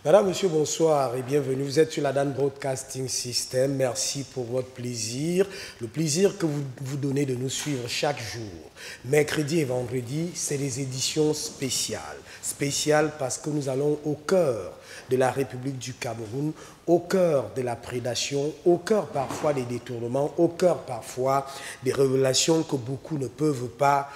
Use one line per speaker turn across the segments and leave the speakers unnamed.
Madame, Monsieur, bonsoir et bienvenue. Vous êtes sur la Dan Broadcasting System. Merci pour votre plaisir. Le plaisir que vous vous donnez de nous suivre chaque jour. Mercredi et vendredi, c'est des éditions spéciales. Spéciales parce que nous allons au cœur de la République du Cameroun, au cœur de la prédation, au cœur parfois des détournements, au cœur parfois des révélations que beaucoup ne peuvent pas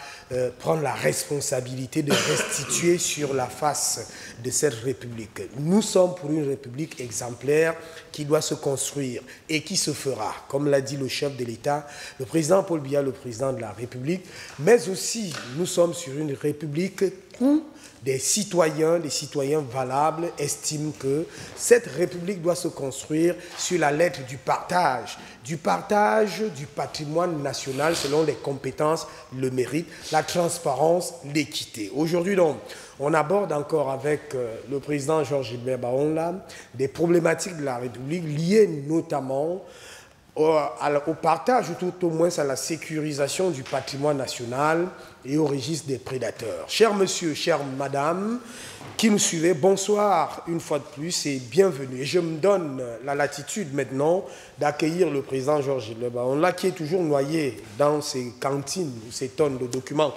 prendre la responsabilité de restituer sur la face de cette République. Nous sommes pour une République exemplaire qui doit se construire et qui se fera, comme l'a dit le chef de l'État, le président Paul Biya, le président de la République, mais aussi nous sommes sur une République où des citoyens valables estiment que cette République doit se construire sur la lettre du partage du patrimoine national selon les compétences, le mérite, la transparence, l'équité. Aujourd'hui, donc, on aborde encore avec le président Georges Gilbert Baonla des problématiques de la République liées notamment au partage, ou tout au moins à la sécurisation du patrimoine national et au registre des prédateurs. Chers monsieur, chère madame, qui nous suivez, bonsoir une fois de plus et bienvenue. Et je me donne la latitude maintenant d'accueillir le président Georges Gilbert Baonla, qui est toujours noyé dans ses cantines ou ses tonnes de documents.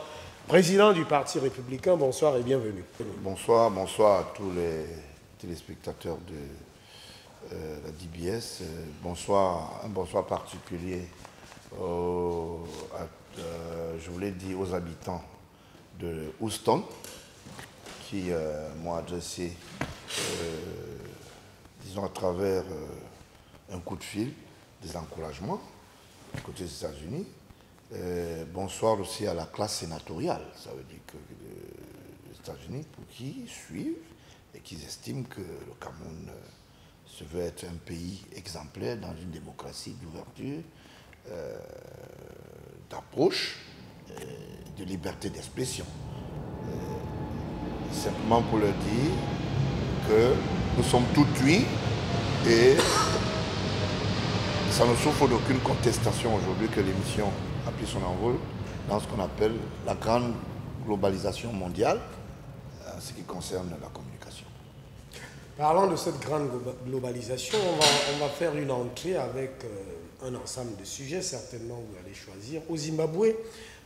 Président du Parti républicain, bonsoir et bienvenue.
Bonsoir à tous les téléspectateurs de la DBS. Un bonsoir particulier je voulais dire aux habitants de Houston qui m'ont adressé, disons à travers un coup de fil, des encouragements du côté des États-Unis. Bonsoir aussi à la classe sénatoriale, ça veut dire que les États-Unis, pour qui suivent et qui estiment que le Cameroun se veut être un pays exemplaire dans une démocratie d'ouverture, d'approche, de liberté d'expression. Simplement pour leur dire que nous sommes tout oui et ça ne souffre d'aucune contestation aujourd'hui que l'émission a pris son envol dans ce qu'on appelle la grande globalisation mondiale en ce qui concerne la communication.
Parlant de cette grande globalisation, on va faire une entrée avec un ensemble de sujets, certainement vous allez choisir. Au Zimbabwe,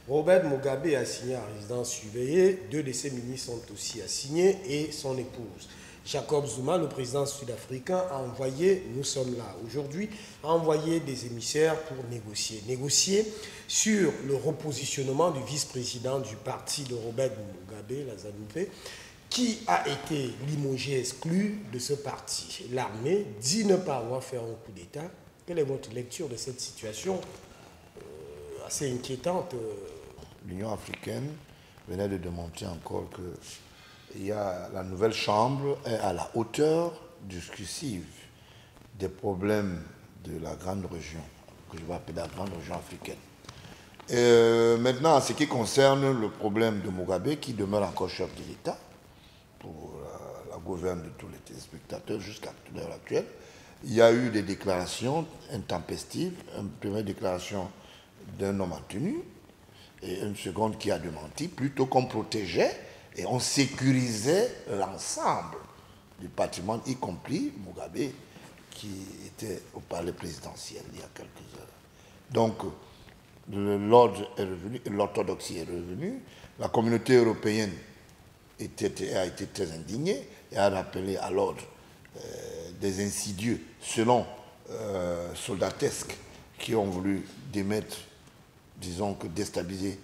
Robert Mugabe a signé à résidence surveillée, 2 de ses ministres sont aussi assignés et son épouse. Jacob Zuma, le président sud-africain, a envoyé, nous sommes là aujourd'hui, a envoyé des émissaires pour négocier sur le repositionnement du vice-président du parti de Robert Mugabe, la ZANU-PF, qui a été limogé, exclu de ce parti. L'armée dit ne pas avoir fait un coup d'État. Quelle est votre lecture de cette situation assez inquiétante?
L'Union africaine venait de démontrer encore que la nouvelle chambre est à la hauteur discursive des problèmes de la grande région, que je vais appeler la grande région africaine. Maintenant, en ce qui concerne le problème de Mugabe, qui demeure encore chef de l'État, pour la gouverne de tous les téléspectateurs jusqu'à l'heure actuelle, il y a eu des déclarations intempestives, une première déclaration d'un homme en tenue et une seconde qui a démenti, plutôt qu'on protégeait et on sécurisait l'ensemble du patrimoine, y compris Mugabe, qui était au palais présidentiel il y a quelques heures. Donc, l'ordre est revenu, l'orthodoxie est revenue, la communauté européenne a été très indignée et a rappelé à l'ordre des insidieux, selon soldatesques, qui ont voulu démettre, disons que déstabiliser,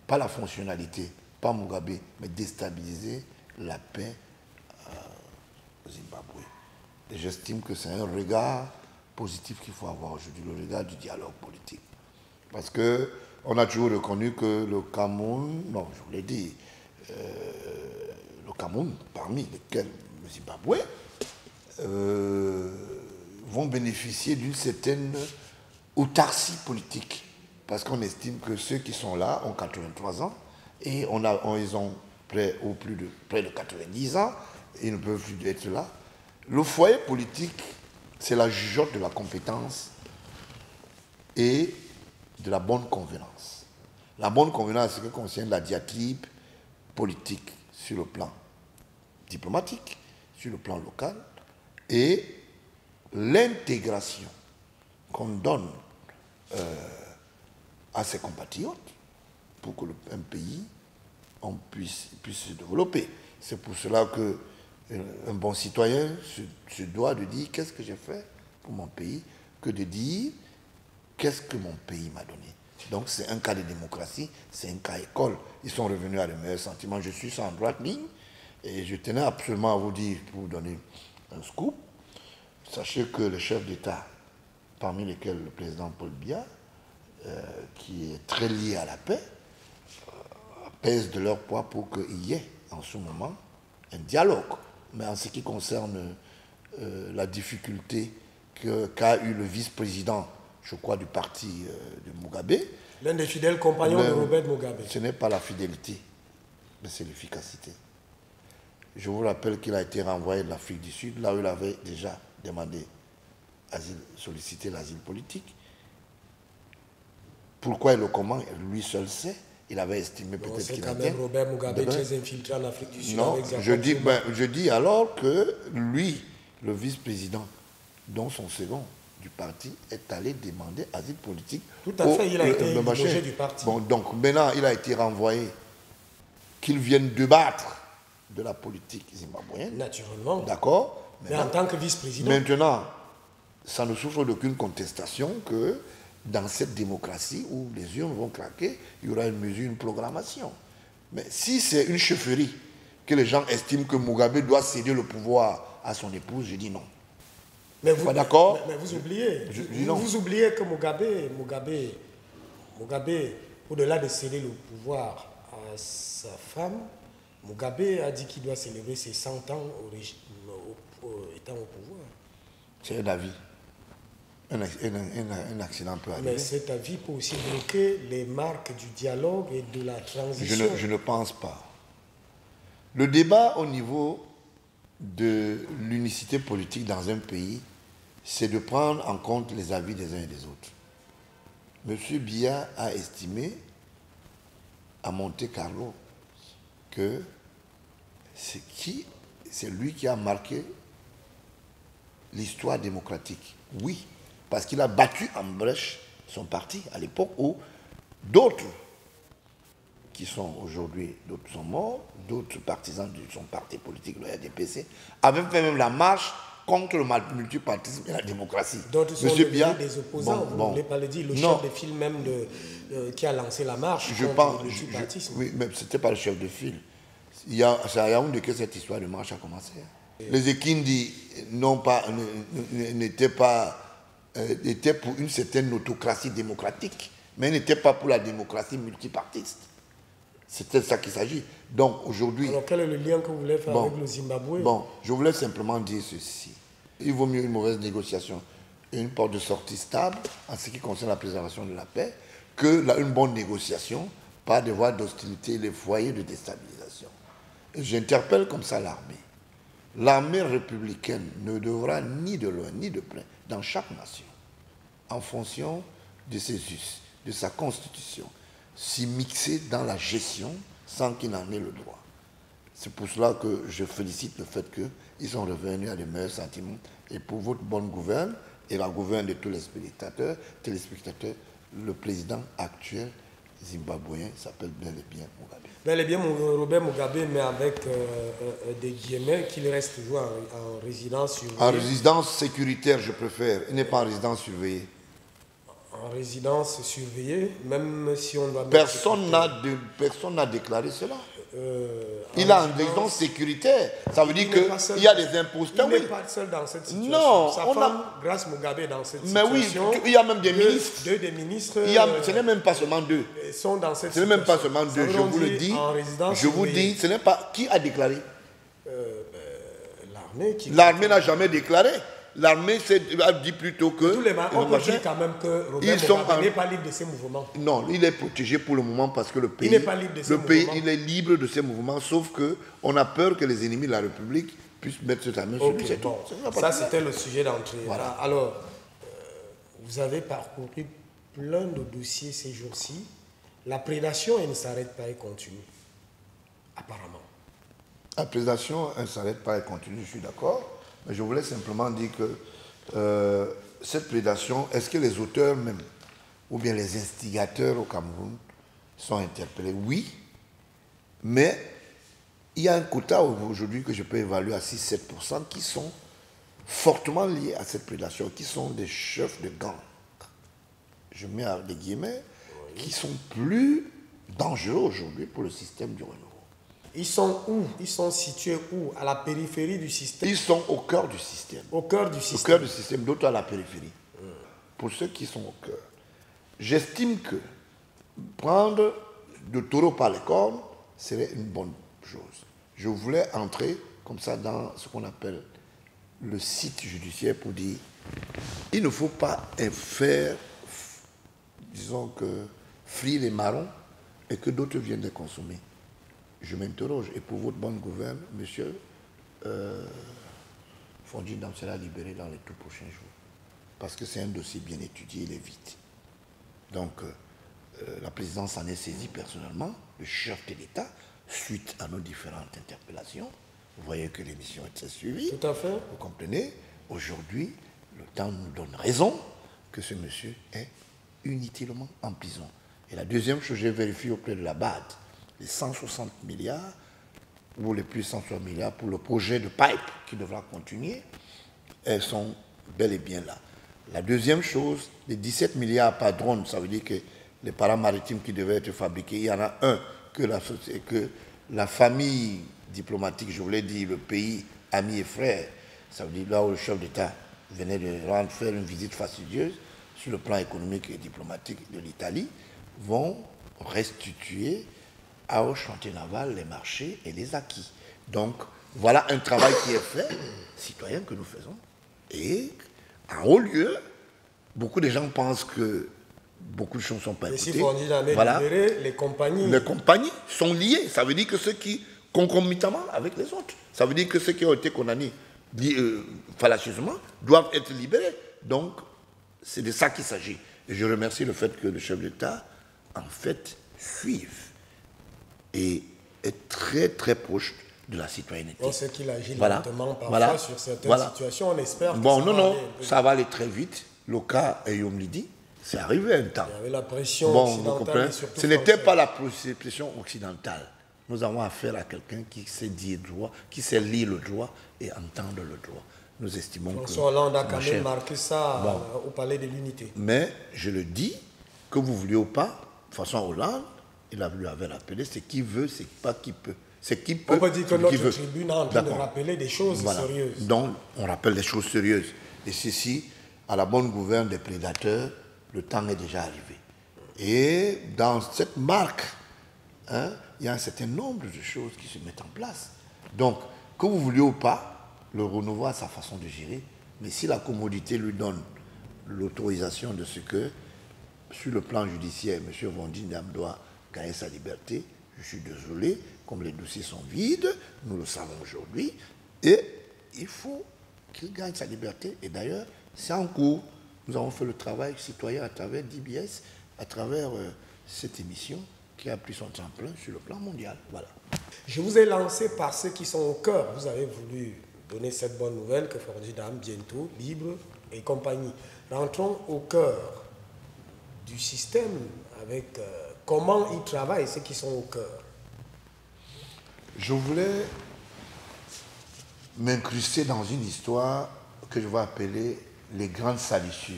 pas la fonctionnalité, pas Mugabe, mais déstabiliser la paix au Zimbabwe. Et j'estime que c'est un regard positif qu'il faut avoir aujourd'hui, le regard du dialogue politique. Parce qu'on a toujours reconnu que le Cameroun, non, je vous l'ai dit, le Cameroun, parmi lesquels le Zimbabwe, vont bénéficier d'une certaine autarcie politique. Parce qu'on estime que ceux qui sont là ont 83 ans et ils ont près de 90 ans et ils ne peuvent plus être là. Le foyer politique, c'est la jugeote de la compétence et de la bonne convenance. La bonne convenance, c'est ce qui concerne la diatribe politique sur le plan diplomatique, sur le plan local et l'intégration qu'on donne à ses compatriotes pour que un pays puisse se développer. C'est pour cela qu'un bon citoyen se doit de dire qu'est-ce que j'ai fait pour mon pays, que de dire qu'est-ce que mon pays m'a donné. Donc c'est un cas de démocratie, c'est un cas école. Ils sont revenus à de meilleurs sentiments. Je suis sur en droite ligne et je tenais absolument à vous dire, pour vous donner un scoop, sachez que les chefs d'État, parmi lesquels le président Paul Biya, qui est très lié à la paix, pèsent de leur poids pour qu'il y ait en ce moment un dialogue. Mais en ce qui concerne la difficulté qu'a eu le vice-président, je crois, du parti de Mugabe.
L'un des fidèles compagnons de Robert Mugabe.
Ce n'est pas la fidélité, mais c'est l'efficacité. Je vous rappelle qu'il a été renvoyé de l'Afrique du Sud, là où il avait déjà demandé sollicité l'asile politique. Pourquoi et le comment, lui seul sait. Il avait estimé peut-être qu'il
était... Robert Mugabe très infiltré en Afrique du Sud.
Non, je dis alors que lui, le vice-président, dont son second du parti, est allé demander asile politique.
Tout à fait, il a été logé du parti.
Bon, donc maintenant, il a été renvoyé, qu'il vienne débattre de la politique zimbabwéenne.
Naturellement.
D'accord.
Mais en tant que vice-président.
Maintenant, ça ne souffre d'aucune contestation que dans cette démocratie où les urnes vont craquer, il y aura une mesure, une programmation. Mais si c'est une chefferie que les gens estiment que Mugabe doit céder le pouvoir à son épouse, je dis non.
Mais vous,
d'accord.
Mais vous oubliez. Vous oubliez que Mugabe, au-delà de céder le pouvoir à sa femme, Mugabe a dit qu'il doit célébrer ses 100 ans étant au pouvoir.
C'est un avis. Un accident peut arriver.
Mais cet avis peut aussi bloquer les marques du dialogue et de la transition.
Je ne pense pas. Le débat au niveau de l'unicité politique dans un pays, c'est de prendre en compte les avis des uns et des autres. M. Biya a estimé à Monte Carlo que c'est lui qui a marqué l'histoire démocratique. Oui, parce qu'il a battu en brèche son parti à l'époque où d'autres qui sont aujourd'hui, d'autres sont morts, d'autres partisans de son parti politique, le RDPC, avaient fait même la marche contre le multipartisme et la démocratie.
D'autres sont des opposants, vous ne voulez pas le dire, le chef de file même qui a lancé la marche contre le multipartisme.
Oui, mais ce n'était pas le chef de file. C'est à Yaoundé que cette histoire de marche a commencé. Les Ekindi étaient pour une certaine autocratie démocratique, mais n'étaient pas pour la démocratie multipartiste. C'était de ça qu'il s'agit. Donc aujourd'hui...
Alors quel est le lien que vous voulez faire avec le Zimbabwe?
Bon, je voulais simplement dire ceci. Il vaut mieux une mauvaise négociation et une porte de sortie stable en ce qui concerne la préservation de la paix que une bonne négociation par des voies d'hostilité et les foyers de déstabilisation. J'interpelle comme ça l'armée. L'armée républicaine ne devra ni de loin ni de près, dans chaque nation, en fonction de ses us, de sa constitution, s'y mixer dans la gestion sans qu'il en ait le droit. C'est pour cela que je félicite le fait qu'ils sont revenus à de meilleurs sentiments. Et pour votre bonne gouverne et la gouverne de tous les téléspectateurs, le président actuel zimbabwéen s'appelle bel et bien Mugabe.
Bel et bien Robert Mugabe, mais avec des guillemets, qu'il reste toujours en résidence surveillée.
En résidence sécuritaire, je préfère. Il n'est pas en résidence surveillée.
En résidence surveillée, même si on doit...
Personne n'a déclaré cela. Il a une résidence sécuritaire. Ça veut dire qu'il y a des imposteurs.
Il n'est pas seul dans cette situation.
Non,
sa femme, Grace Mugabe, est dans cette
situation.
Mais
oui, il y a même des ministres.
Deux des ministres.
Ce n'est même pas seulement deux.
Sont dans cette
situation. Ce n'est même pas seulement deux. Je vous le dis. Je vous dis, ce n'est pas... Qui a déclaré?
L'armée.
L'armée n'a jamais déclaré. L'armée a dit plutôt que...
On peut dire quand même que Robert Mugabe n'est pas libre de ses mouvements.
Non, il est protégé pour le moment parce que le pays...
Il n'est pas libre de ses mouvements.
Il est libre de ses mouvements, sauf qu'on a peur que les ennemis de la République puissent mettre cette main sur lui.
Bon. Ça, c'était le sujet d'entrée. Voilà. Alors, vous avez parcouru plein de dossiers ces jours-ci. La prédation, elle ne s'arrête pas, elle continue. Apparemment.
La prédation, un salaire pas continu, je suis d'accord. Mais je voulais simplement dire que cette prédation, est-ce que les auteurs même, ou bien les instigateurs au Cameroun, sont interpellés? Oui, mais il y a un quota aujourd'hui que je peux évaluer à 6-7% qui sont fortement liés à cette prédation, qui sont des chefs de gang. Je mets des guillemets, qui sont plus dangereux aujourd'hui pour le système du renouveau.
Ils sont où? Ils sont situés où? À la périphérie du système?
Ils sont au cœur du système.
Au cœur du
Au
système.
cœur du système, d'autres à la périphérie. Pour ceux qui sont au cœur. J'estime que prendre de taureau par les cornes serait une bonne chose. Je voulais entrer comme ça dans ce qu'on appelle le site judiciaire pour dire il ne faut pas faire, disons que, frire les marrons et que d'autres viennent les consommer. Je m'interroge. Et pour votre bonne gouverne, monsieur, Fonji Dam sera libéré dans les tout prochains jours. Parce que c'est un dossier bien étudié, il est vite. Donc, la présidence en est saisie personnellement, le chef de l'État, suite à nos différentes interpellations. Vous voyez que l'émission est très suivie.
Tout à fait.
Vous comprenez? Aujourd'hui, le temps nous donne raison que ce monsieur est inutilement en prison. Et la deuxième chose, j'ai vérifié auprès de la BAD, les 160 milliards, ou les plus 160 milliards pour le projet de pipe qui devra continuer, elles sont bel et bien là. La deuxième chose, les 17 milliards par drone, ça veut dire que les paramaritimes qui devaient être fabriqués, il y en a un que la famille diplomatique, je voulais dire le pays ami et frère, ça veut dire là où le chef d'État venait de faire une visite fastidieuse sur le plan économique et diplomatique de l'Italie, vont restituer au chantier naval les marchés et les acquis. Donc, voilà un travail qui est fait, citoyen que nous faisons. Et, en haut lieu, beaucoup de gens pensent que beaucoup de choses ne sont pas écoutées.
Et si Fonji Dam est libéré, les compagnies...
Les compagnies sont liées. Ça veut dire que ceux qui, concomitamment avec les autres, ça veut dire que ceux qui ont été condamnés fallacieusement doivent être libérés. Donc, c'est de ça qu'il s'agit. Et je remercie le fait que le chef d'État, en fait, suive et est très, très proche de la citoyenneté.
On sait qu'il agit lentement parfois sur certaines situations. On espère que
ça va aller très vite. Le cas Eyom Lidi, c'est arrivé un temps.
Il y avait la pression occidentale.
Ce n'était pas la pression occidentale. Nous avons affaire à quelqu'un qui sait dire le droit, qui sait lire le droit et entendre le droit. Nous estimons
François Hollande a quand même marqué ça au Palais de l'Unité.
Mais je le dis, que vous vouliez ou pas, François Hollande, il a voulu avoir appelé, c'est qui veut, c'est pas qui peut. C'est qui peut.
On peut dire que notre tribune a en train de rappeler des choses sérieuses.
Donc, on rappelle des choses sérieuses. Et ceci, à la bonne gouverne des prédateurs, le temps est déjà arrivé. Et dans cette marque, il y a un certain nombre de choses qui se mettent en place. Donc, que vous vouliez ou pas, le renouveau a sa façon de gérer. Mais si la commodité lui donne l'autorisation de ce que, sur le plan judiciaire, M. Fonji Dam doit gagner sa liberté, je suis désolé, comme les dossiers sont vides, nous le savons aujourd'hui, et il faut qu'il gagne sa liberté. Et d'ailleurs, c'est en cours. Nous avons fait le travail citoyen à travers DBS, à travers cette émission qui a pris son tremplin sur le plan mondial. Voilà.
Je vous ai lancé par ceux qui sont au cœur. Vous avez voulu donner cette bonne nouvelle que Fonji Dam bientôt libre et compagnie. Rentrons au cœur du système avec comment ils travaillent, ceux qui sont au cœur.
Je voulais m'incruster dans une histoire que je vais appeler les grandes salissures.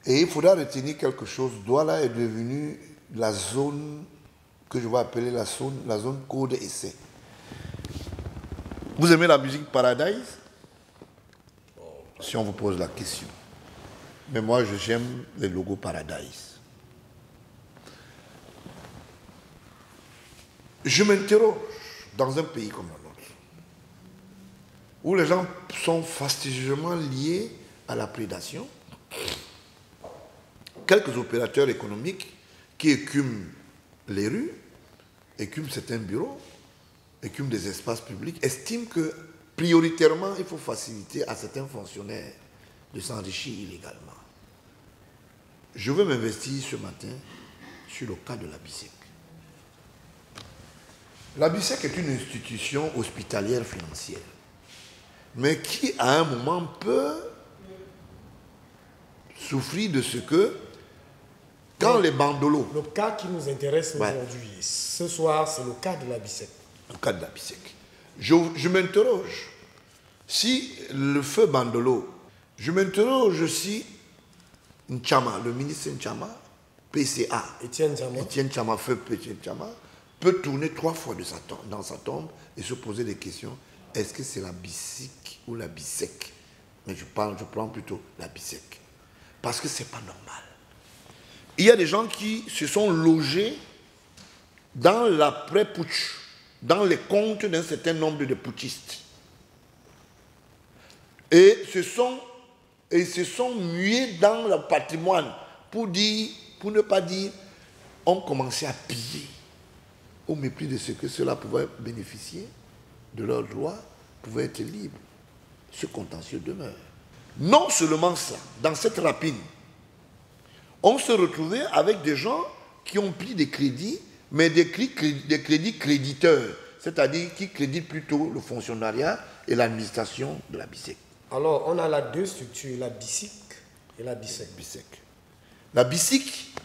Et il faudra retenir quelque chose. Douala est devenue la zone que je vais appeler la zone code essai. Vous aimez la musique Paradise? Si on vous pose la question. Mais moi, j'aime les logos Paradise. Je m'interroge dans un pays comme le nôtre, où les gens sont fastidieusement liés à la prédation, quelques opérateurs économiques qui écument les rues, écument certains bureaux, écument des espaces publics, estiment que prioritairement il faut faciliter à certains fonctionnaires de s'enrichir illégalement. Je veux m'investir ce matin sur le cas de la BICEC. La BICEC est une institution hospitalière financière, mais qui à un moment peut souffrir de ce que, quand les bandolos...
Le cas qui nous intéresse aujourd'hui, ce soir, c'est le cas de la BICEC.
Le cas de la BICEC. Je m'interroge, si le feu Bandolo, je m'interroge si N'Chama, le ministre N'Chama, PCA, Étienne N'Chama, feu Étienne N'Chama, peut tourner 3 fois dans sa tombe et se poser des questions. Est-ce que c'est la BICIC ou la BICEC? Mais je prends plutôt la BICEC. Parce que ce n'est pas normal. Il y a des gens qui se sont logés dans l'après-putsch, dans les comptes d'un certain nombre de putschistes. Et se sont mués dans le patrimoine pour ne pas dire, ont commencé à piller au mépris de ce que cela pouvait bénéficier de leurs droits, pouvaient être libres. Ce contentieux demeure. Non seulement ça, dans cette rapine, on se retrouvait avec des gens qui ont pris des crédits, mais des crédits créditeurs, c'est-à-dire qui créditent plutôt le fonctionnariat et l'administration de la BICEC.
Alors, on a là 2 structures, la BICIC et la BICEC.
La BICIC,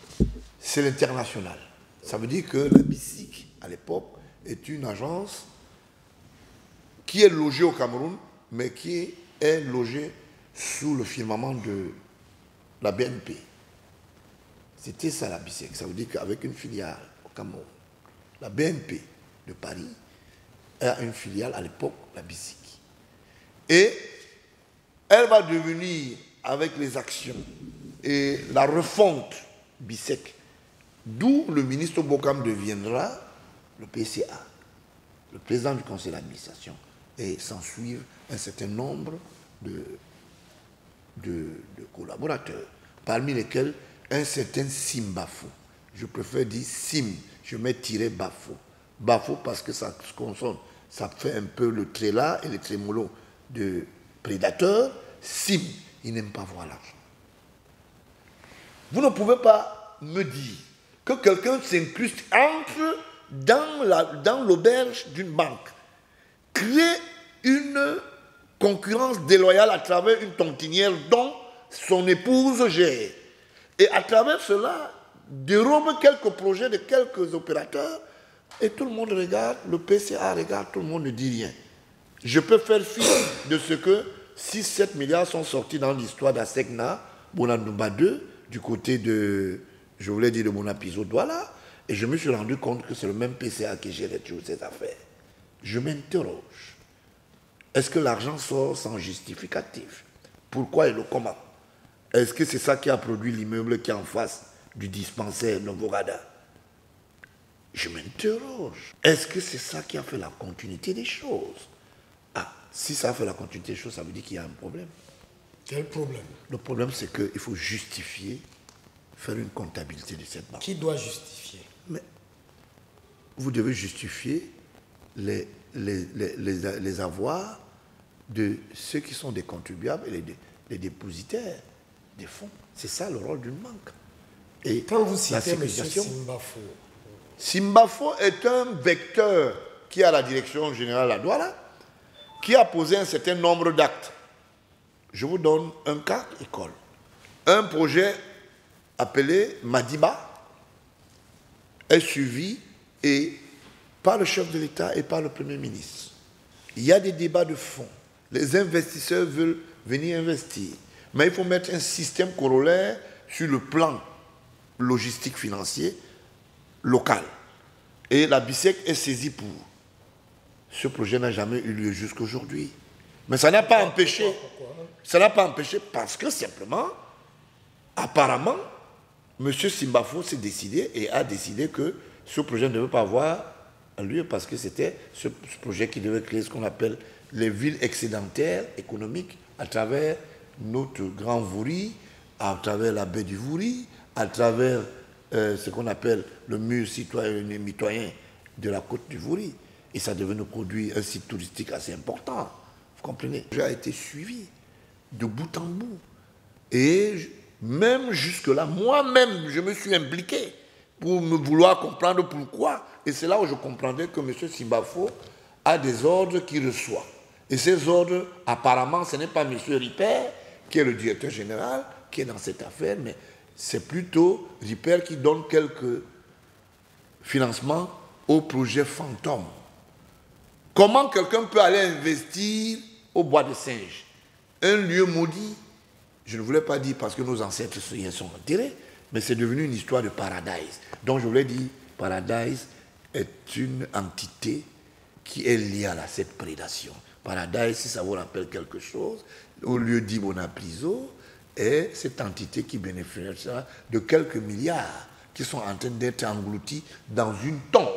c'est l'international. Ça veut dire que la BICIC, à l'époque, est une agence qui est logée au Cameroun, mais qui est logée sous le firmament de la BNP. C'était ça la BICEC. Ça veut dire qu'avec une filiale au Cameroun, la BNP de Paris a une filiale à l'époque, la BICIC. Et elle va devenir, avec les actions et la refonte BICEC, d'où le ministre Bokam deviendra le PCA, le président du conseil d'administration, et s'en suivent un certain nombre de collaborateurs, parmi lesquels un certain Sim Bafo. Je préfère dire Sim, je mets tiré Bafo. Bafo parce que ça se consonne, ça fait un peu le tréla et le trémolo de prédateur. Sim, il n'aime pas voir l'argent. Vous ne pouvez pas me dire que quelqu'un s'incruste, entre dans l'auberge d'une banque, crée une concurrence déloyale à travers une tontinière dont son épouse gère. Et à travers cela, dérobe quelques projets de quelques opérateurs et tout le monde regarde, le PCA regarde, tout le monde ne dit rien. Je peux faire fi de ce que 6-7 milliards sont sortis dans l'histoire d'Asegna, Bonanumba 2, du côté de, je voulais dire de Monapiso Douala, et je me suis rendu compte que c'est le même PCA qui gérait toutes ces affaires. Je m'interroge. Est-ce que l'argent sort sans justificatif? Pourquoi et le comment? Est-ce que c'est ça qui a produit l'immeuble qui est en face du dispensaire Novorada? Je m'interroge. Est-ce que c'est ça qui a fait la continuité des choses? Ah, si ça a fait la continuité des choses, ça veut dire qu'il y a un problème.
Quel problème?
Le problème, c'est qu'il faut justifier, faire une comptabilité de cette banque.
Qui doit justifier?
Mais vous devez justifier les avoirs de ceux qui sont des contribuables et les dépositaires des fonds. C'est ça le rôle d'une banque. Et
quand vous citez M. Simbafo,
Simbafo est un vecteur qui est à la direction générale à Douala, qui a posé un certain nombre d'actes. Je vous donne un cas école. Un projet appelé Madiba est suivi par le chef de l'État et par le Premier ministre. Il y a des débats de fond. Les investisseurs veulent venir investir. Mais il faut mettre un système corollaire sur le plan logistique financier local. Et la BICEC est saisie pour. Ce projet n'a jamais eu lieu jusqu'à aujourd'hui. Mais ça n'a pas empêché. Ça n'a pas empêché parce que simplement, apparemment, M. Simbafo s'est décidé et a décidé que ce projet ne devait pas avoir lieu parce que c'était ce projet qui devait créer ce qu'on appelle les villes excédentaires économiques à travers notre grand Vouri, à travers la baie du Vouri, à travers ce qu'on appelle le mur citoyen de la côte du Vouri. Et ça devait nous produire un site touristique assez important. Vous comprenez? J'ai été suivi de bout en bout. Et même jusque-là, moi-même, je me suis impliqué pour me vouloir comprendre pourquoi. Et c'est là où je comprendrais que M. Simbafo a des ordres qu'il reçoit. Et ces ordres, apparemment, ce n'est pas M. Ripper, qui est le directeur général, qui est dans cette affaire, mais c'est plutôt Ripper qui donne quelques financements au projet fantôme. Comment quelqu'un peut aller investir au bois de singe, un lieu maudit? Je ne voulais pas dire parce que nos ancêtres y sont enterrés, mais c'est devenu une histoire de Paradise. Donc je voulais dire, Paradise est une entité qui est liée à cette prédation. Paradise, si ça vous rappelle quelque chose, au lieu d'Ibonapriso, est cette entité qui bénéficiera de quelques milliards qui sont en train d'être engloutis dans une tombe,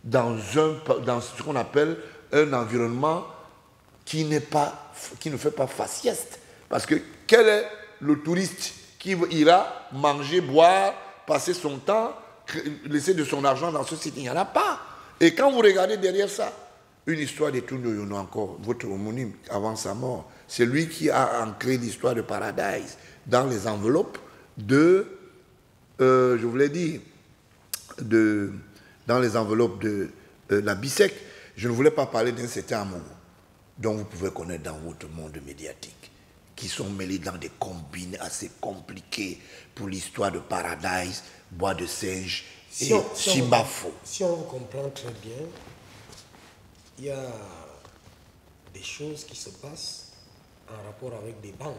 dans ce qu'on appelle un environnement qui ne fait pas faciès. Parce que quel est le touriste qui ira manger, boire, passer son temps, laisser de son argent dans ce site? Il n'y en a pas. Et quand vous regardez derrière ça, une histoire de Tundu Yono encore, votre homonyme avant sa mort, c'est lui qui a ancré l'histoire de Paradise dans les enveloppes je voulais dire, dans les enveloppes de la BISEC. Je ne voulais pas parler d'un certain amour dont vous pouvez connaître dans votre monde médiatique, qui sont mêlés dans des combines assez compliquées pour l'histoire de Paradise, Bois de Singe et Simbafo.
Si on comprend très bien, il y a des choses qui se passent en rapport avec des banques,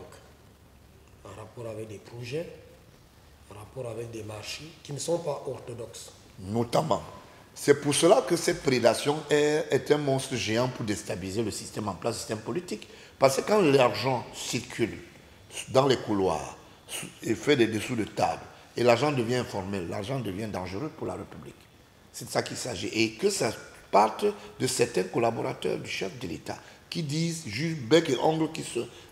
en rapport avec des projets, en rapport avec des marchés qui ne sont pas orthodoxes.
Notamment. C'est pour cela que cette prédation est un monstre géant pour déstabiliser le système en place, le système politique. Parce que quand l'argent circule dans les couloirs et fait des dessous de table, et l'argent devient informel, l'argent devient dangereux pour la République. C'est de ça qu'il s'agit. Et que ça parte de certains collaborateurs du chef de l'État qui disent, juste bec et ongle,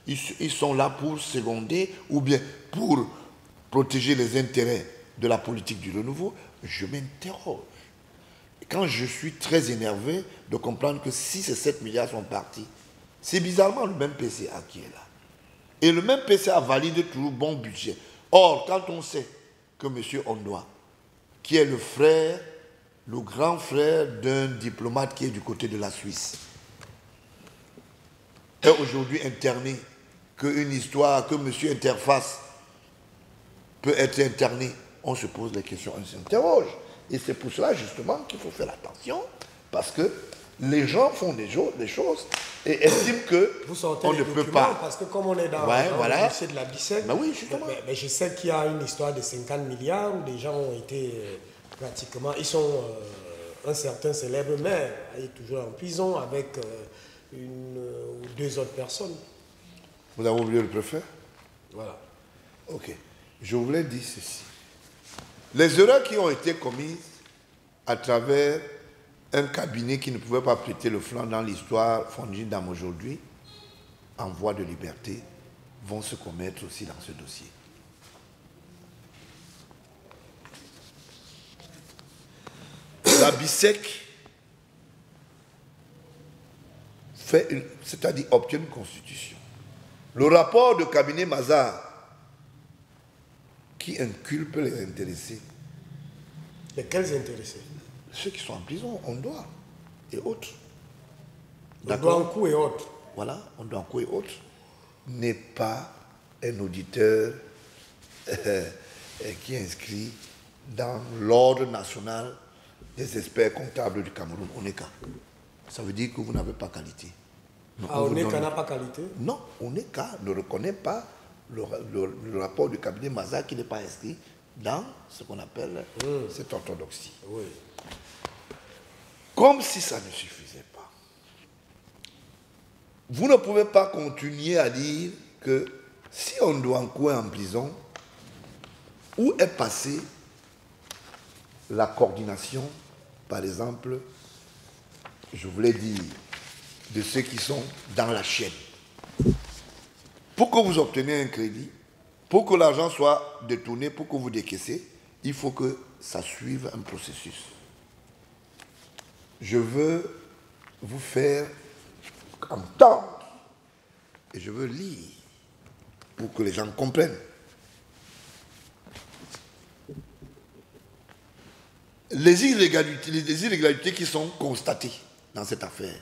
ils sont là pour seconder ou bien pour protéger les intérêts de la politique du renouveau. Je m'interroge. Quand je suis très énervé de comprendre que 6 et 7 milliards sont partis, c'est bizarrement le même PCA qui est là. Et le même PCA valide toujours bon budget. Or, quand on sait que M. Ondoa, qui est le frère, le grand frère d'un diplomate qui est du côté de la Suisse, est aujourd'hui interné, qu'une histoire, que M. Interface peut être interné, on se pose la question, on s'interroge. Et c'est pour cela justement qu'il faut faire attention, parce que les gens font des choses et estiment qu'on ne peut pas.
Parce que comme on est dans le dossier de la BICEC,
oui,
mais je sais qu'il y a une histoire de 50 milliards où des gens ont été pratiquement, ils sont un certain célèbre maire, il est toujours en prison avec une ou deux autres personnes.
Vous avez oublié le préfet?
Voilà.
Ok. Je voulais dire ceci. Les erreurs qui ont été commises à travers un cabinet qui ne pouvait pas prêter le flanc dans l'histoire Fondjindam aujourd'hui, en voie de liberté, vont se commettre aussi dans ce dossier. La BICEC c'est-à-dire obtient une constitution. Le rapport de cabinet Mazars qui inculpe les intéressés.
Lesquels intéressés?
Ceux qui sont en prison, Ondoa et autres.
Ondoankou et autres.
Voilà, Ondoankou et autres. N'est pas un auditeur qui est inscrit dans l'ordre national des experts comptables du Cameroun, ONECA. Ça veut dire que vous n'avez pas qualité.
Donc, ONECA n'a pas qualité?
Non, ONECA ne reconnaît pas le rapport du cabinet Mazars qui n'est pas inscrit dans ce qu'on appelle cette orthodoxie.
Oui.
Comme si ça ne suffisait pas. Vous ne pouvez pas continuer à dire que si Ondoankou est en prison, où est passée la coordination, par exemple, je voulais dire, de ceux qui sont dans la chaîne. Pour que vous obteniez un crédit, pour que l'argent soit détourné, pour que vous décaissez, il faut que ça suive un processus. Je veux vous faire entendre et je veux lire pour que les gens comprennent. les irrégularités qui sont constatées dans cette affaire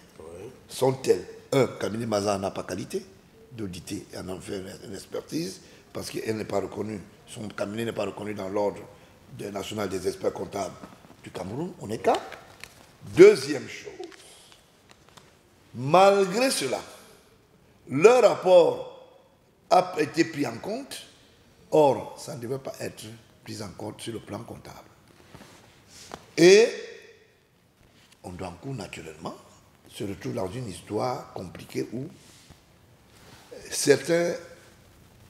sont telles. Un, Camille Maza n'a pas qualité d'auditer et en en faire une expertise parce qu'elle n'est pas reconnue, son cabinet n'est pas reconnu dans l'ordre national des experts comptables du Cameroun, on est cas. Deuxième chose, malgré cela, leur rapport a été pris en compte, or ça ne devait pas être pris en compte sur le plan comptable. Et on doit en cours naturellement se retrouve dans une histoire compliquée où certains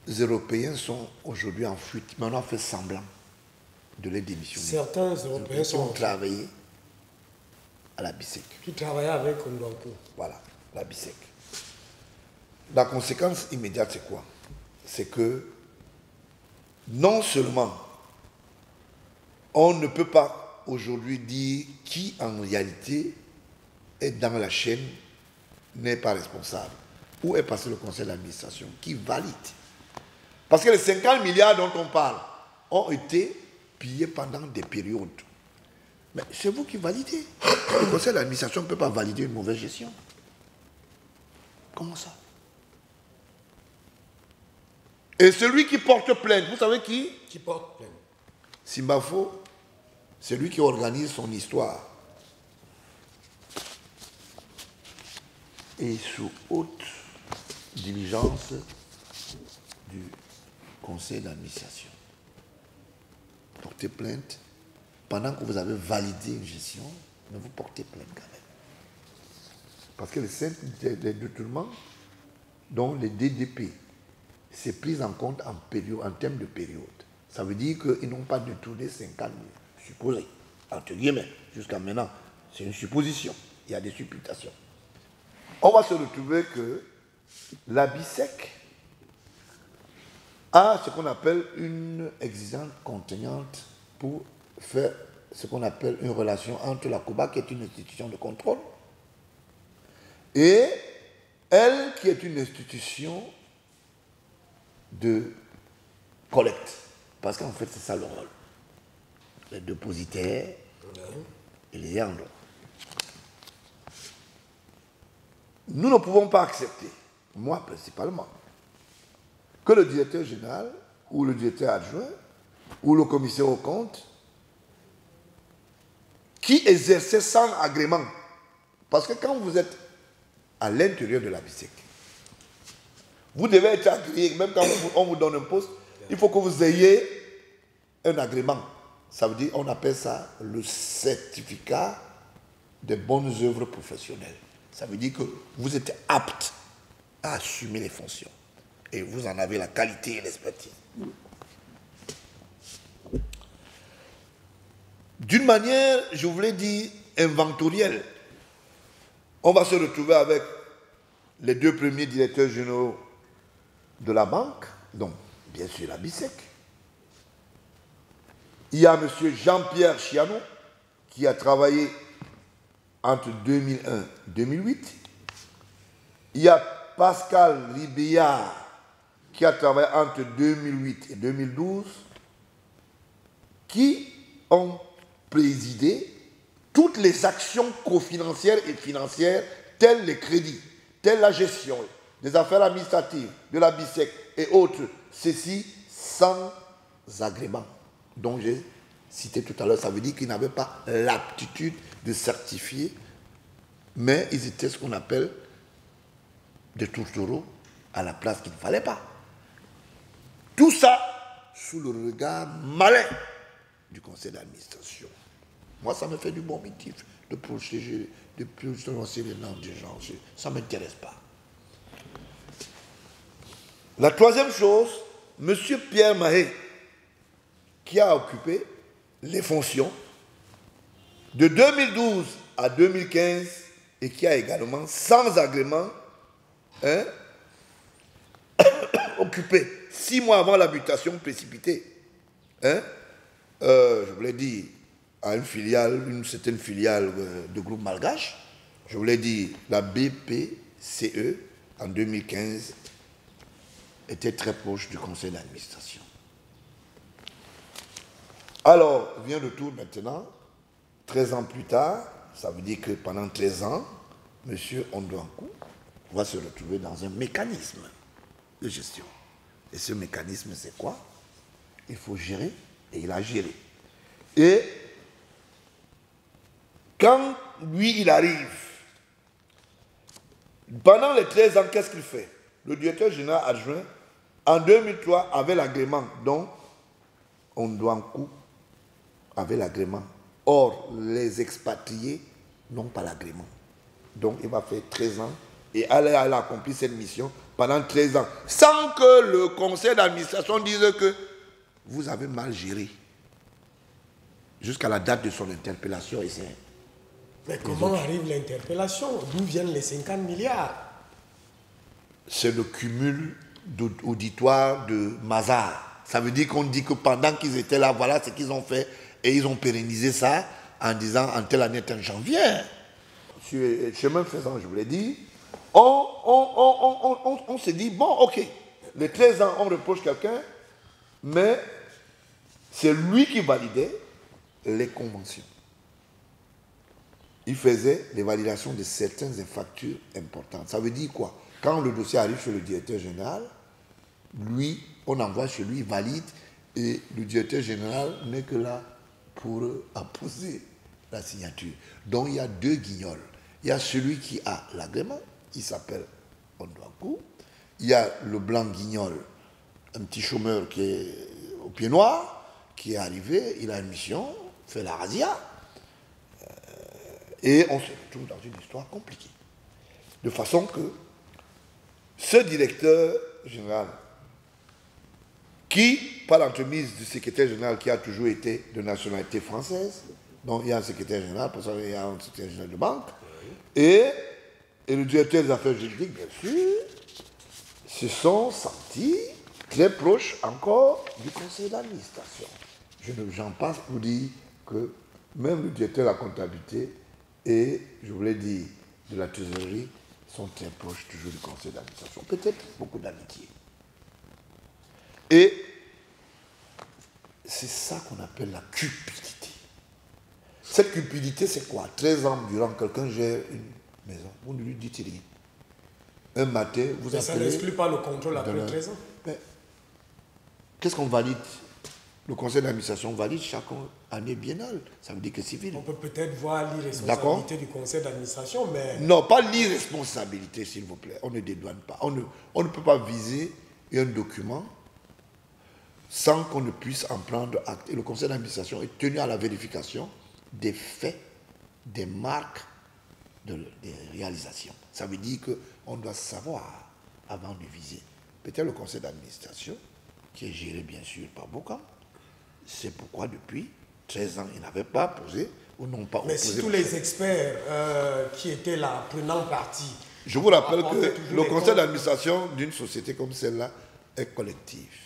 Européens sont aujourd'hui en fuite, mais on a fait semblant de les démissionner.
Certains Européens sont
travaillé à la BICEC.
Qui travaillaient avec Ondouankou.
Voilà, la BICEC. La conséquence immédiate, c'est quoi? C'est que non seulement on ne peut pas aujourd'hui dire qui en réalité est dans la chaîne n'est pas responsable. Où est passé le conseil d'administration qui valide? Parce que les 50 milliards dont on parle ont été pillés pendant des périodes. Mais c'est vous qui validez. Le conseil d'administration ne peut pas valider une mauvaise gestion. Comment ça? Et celui qui porte plainte, vous savez qui?
Qui porte plainte?
Simbafo, c'est lui qui organise son histoire. Et sous haute diligence du conseil d'administration. Portez plainte pendant que vous avez validé une gestion, mais vous portez plainte quand même. Parce que les détournements, dont les DDP, c'est pris en compte en termes de période. Ça veut dire qu'ils n'ont pas détourné 50 000, supposé, entre guillemets, jusqu'à maintenant. C'est une supposition, il y a des supputations. On va se retrouver que la BICEC a ce qu'on appelle une exigence contraignante pour faire ce qu'on appelle une relation entre la COBA, qui est une institution de contrôle, et elle, qui est une institution de collecte. Parce qu'en fait, c'est ça le rôle. Les dépositaires et les ayants droit. Nous ne pouvons pas accepter, moi principalement, que le directeur général ou le directeur adjoint ou le commissaire aux comptes qui exerçait sans agrément, parce que quand vous êtes à l'intérieur de la BICEC, vous devez être agréé, même quand on vous donne un poste, il faut que vous ayez un agrément. Ça veut dire, on appelle ça le certificat de bonnes œuvres professionnelles. Ça veut dire que vous êtes apte à assumer les fonctions. Et vous en avez la qualité et l'expertise. D'une manière, je vous l'ai dit, inventorielle, on va se retrouver avec les deux premiers directeurs généraux de la banque, donc bien sûr la BICEC. Il y a M. Jean-Pierre Chiano, qui a travaillé entre 2001 et 2008. Il y a Pascal Ribéard, qui a travaillé entre 2008 et 2012, qui ont présidé toutes les actions cofinancières et financières, telles les crédits, telles la gestion des affaires administratives de la BICEC et autres, ceci sans agrément, dont j'ai cité tout à l'heure. Ça veut dire qu'ils n'avaient pas l'aptitude de certifier, mais ils étaient ce qu'on appelle des tourtereaux à la place qu'il ne fallait pas. Tout ça sous le regard malin du conseil d'administration. Moi, ça me fait du bon motif de protéger, de prononcer les noms des gens. Ça ne m'intéresse pas. La troisième chose, M. Pierre Mahé, qui a occupé les fonctions de 2012 à 2015 et qui a également, sans agrément, occupé 6 mois avant l'habitation précipitée, je vous l'ai dit, à une filiale, une certaine filiale de groupe malgache, je vous l'ai dit, la BPCE, en 2015, était très proche du conseil d'administration. Alors, vient le tour maintenant 13 ans plus tard, ça veut dire que pendant 13 ans, M. Ondouankou va se retrouver dans un mécanisme de gestion. Et ce mécanisme, c'est quoi? Il faut gérer, et il a géré. Et quand lui, il arrive, pendant les 13 ans, qu'est-ce qu'il fait? Le directeur général adjoint, en 2003, avait l'agrément, donc Ondouankou avait l'agrément. Or, les expatriés n'ont pas l'agrément. Donc, il va faire 13 ans et elle a accompli cette mission pendant 13 ans, sans que le conseil d'administration dise que vous avez mal géré. Jusqu'à la date de son interpellation. Et
mais comment arrive l'interpellation? D'où viennent les 50 milliards?
C'est le cumul d'auditoire de Mazars. Ça veut dire qu'on dit que pendant qu'ils étaient là, voilà ce qu'ils ont fait. Et ils ont pérennisé ça en disant en telle année, tel janvier. Sur chemin faisant, je vous l'ai dit, on se dit, bon, ok, les 13 ans, on reproche quelqu'un, mais c'est lui qui validait les conventions. Il faisait les validations de certaines factures importantes. Ça veut dire quoi? Quand le dossier arrive chez le directeur général, lui, on envoie chez lui, il valide, et le directeur général n'est que là pour apposer la signature. Donc il y a deux guignols. Il y a celui qui a l'agrément, il s'appelle Ondouankou. Il y a le blanc guignol, un petit chômeur qui est au pied noir, qui est arrivé, il a une mission, fait la razzia, et on se retrouve dans une histoire compliquée. De façon que ce directeur général, qui, par l'entremise du secrétaire général qui a toujours été de nationalité française, donc il y a un secrétaire général, parce qu'il y a un secrétaire général de banque, et le directeur des affaires juridiques, bien sûr, se sont sentis très proches encore du conseil d'administration. J'en passe pour dire que même le directeur de la comptabilité et, je vous l'ai dit, de la trésorerie sont très proches toujours du conseil d'administration. Peut-être beaucoup d'amitié. Et c'est ça qu'on appelle la cupidité. Cette cupidité, c'est quoi? 13 ans durant, quelqu'un gère une maison. Vous ne lui dites rien. Un matin, vous appelez...
Ça n'exclut pas le contrôle après 13 ans.
Mais qu'est-ce qu'on valide? Le conseil d'administration valide chaque année biennale. Ça veut dire que c'est civil.
On peut peut-être voir l'irresponsabilité du conseil d'administration, mais...
Non, pas l'irresponsabilité, s'il vous plaît. On ne dédouane pas. On ne peut pas viser un document sans qu'on ne puisse en prendre acte. Et le conseil d'administration est tenu à la vérification des faits, des marques, des réalisations. Ça veut dire qu'on doit savoir avant de viser. Peut-être le conseil d'administration, qui est géré bien sûr par Bocam, c'est pourquoi depuis 13 ans, ils n'avaient pas posé ou n'ont pas opposé.
Mais si tous les experts qui étaient là, prenant parti...
Je vous rappelle que le conseil d'administration d'une société comme celle-là est collectif.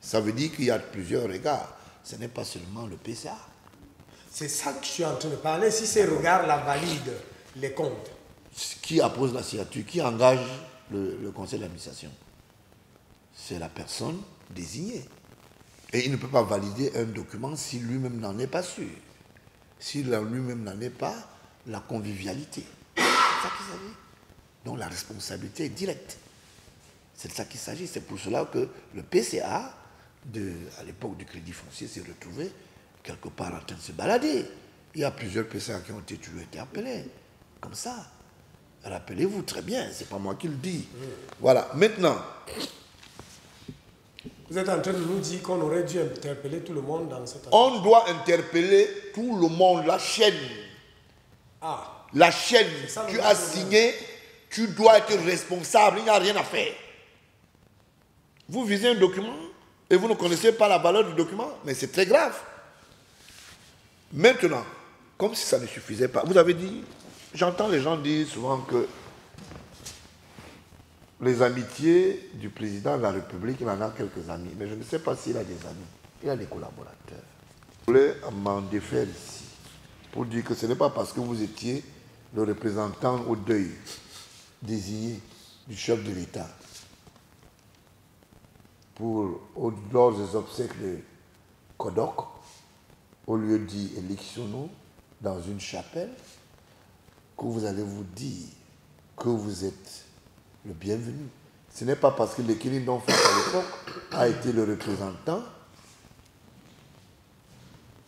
Ça veut dire qu'il y a plusieurs regards. Ce n'est pas seulement le PCA.
C'est ça que je suis en train de parler. Si ces regards-là valident les comptes.
Qui appose la signature? Qui engage le conseil d'administration? C'est la personne désignée. Et il ne peut pas valider un document si lui-même n'en est pas sûr. Si lui-même n'en est pas, la convivialité. C'est ça qu'il s'agit. Donc la responsabilité est directe. C'est de ça qu'il s'agit. C'est pour cela que le PCA, à l'époque du Crédit Foncier, s'est retrouvé quelque part en train de se balader. Il y a plusieurs PCA qui ont toujours été appelés. Comme ça. Rappelez-vous très bien, c'est pas moi qui le dis. Voilà. Maintenant...
Vous êtes en train de nous dire qu'on aurait dû interpeller tout le monde dans cette affaire.
On doit interpeller tout le monde, la chaîne.
Ah.
La chaîne, tu as signé, tu dois être responsable, il n'y a rien à faire. Vous visez un document et vous ne connaissez pas la valeur du document, mais c'est très grave. Maintenant, comme si ça ne suffisait pas, vous avez dit, j'entends les gens dire souvent que les amitiés du président de la République, il en a quelques amis, mais je ne sais pas s'il a des amis. Il a des collaborateurs. Je voulais m'en défaire ici pour dire que ce n'est pas parce que vous étiez le représentant au deuil désigné du chef de l'État lors des obsèques de Kodok, au lieu dit Eliksono, dans une chapelle, que vous allez vous dire que vous êtes le bienvenu. Ce n'est pas parce que le Kini Ndonfak à l'époque a été le représentant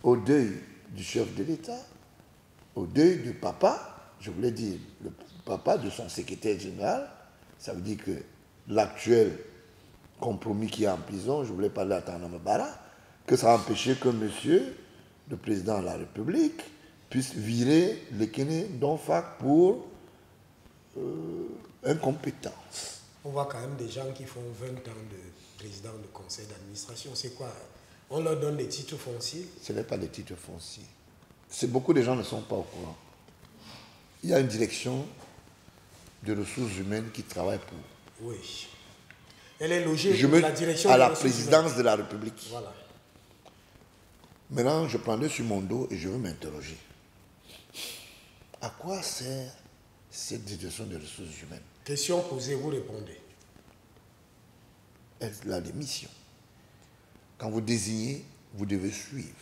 au deuil du chef de l'État, au deuil du papa, je voulais dire le papa de son secrétaire général, ça veut dire que l'actuel compromis qui est en prison, je voulais parler à Tanama Bara, que ça a empêché que monsieur, le président de la République, puisse virer le Kini Ndonfak pour incompétence.
On voit quand même des gens qui font 20 ans de président de conseil d'administration. C'est quoi? On leur donne des titres fonciers?
Ce n'est pas des titres fonciers. Beaucoup de gens ne sont pas au courant. Il y a une direction de ressources humaines qui travaille pour.
Oui. Elle est logée
la direction à la présidence de la République.
Voilà.
Maintenant, je prends sur mon dos et je veux m'interroger. À quoi sert cette direction de ressources humaines?
Question posée, vous répondez.
Elle a des missions. Quand vous désignez, vous devez suivre.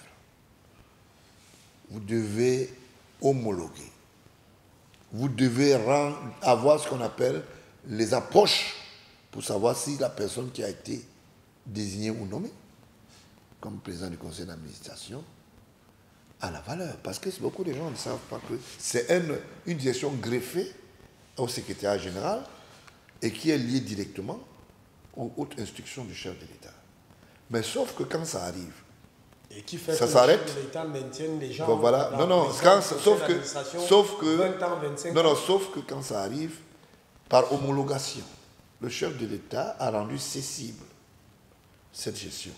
Vous devez homologuer. Vous devez avoir ce qu'on appelle les approches pour savoir si la personne qui a été désignée ou nommée comme président du conseil d'administration a la valeur. Parce que beaucoup de gens ne savent pas que c'est une direction greffée au secrétariat général et qui est liée directement aux hautes instructions du chef de l'État. Mais sauf que quand ça arrive,
et qui fait
ça
que
s'arrête.
Le chef de l'État maintienne les gens.
Bon, voilà. Sauf que
20 ans, 25 ans.
sauf que quand ça arrive, par homologation, le chef de l'État a rendu cessible cette gestion.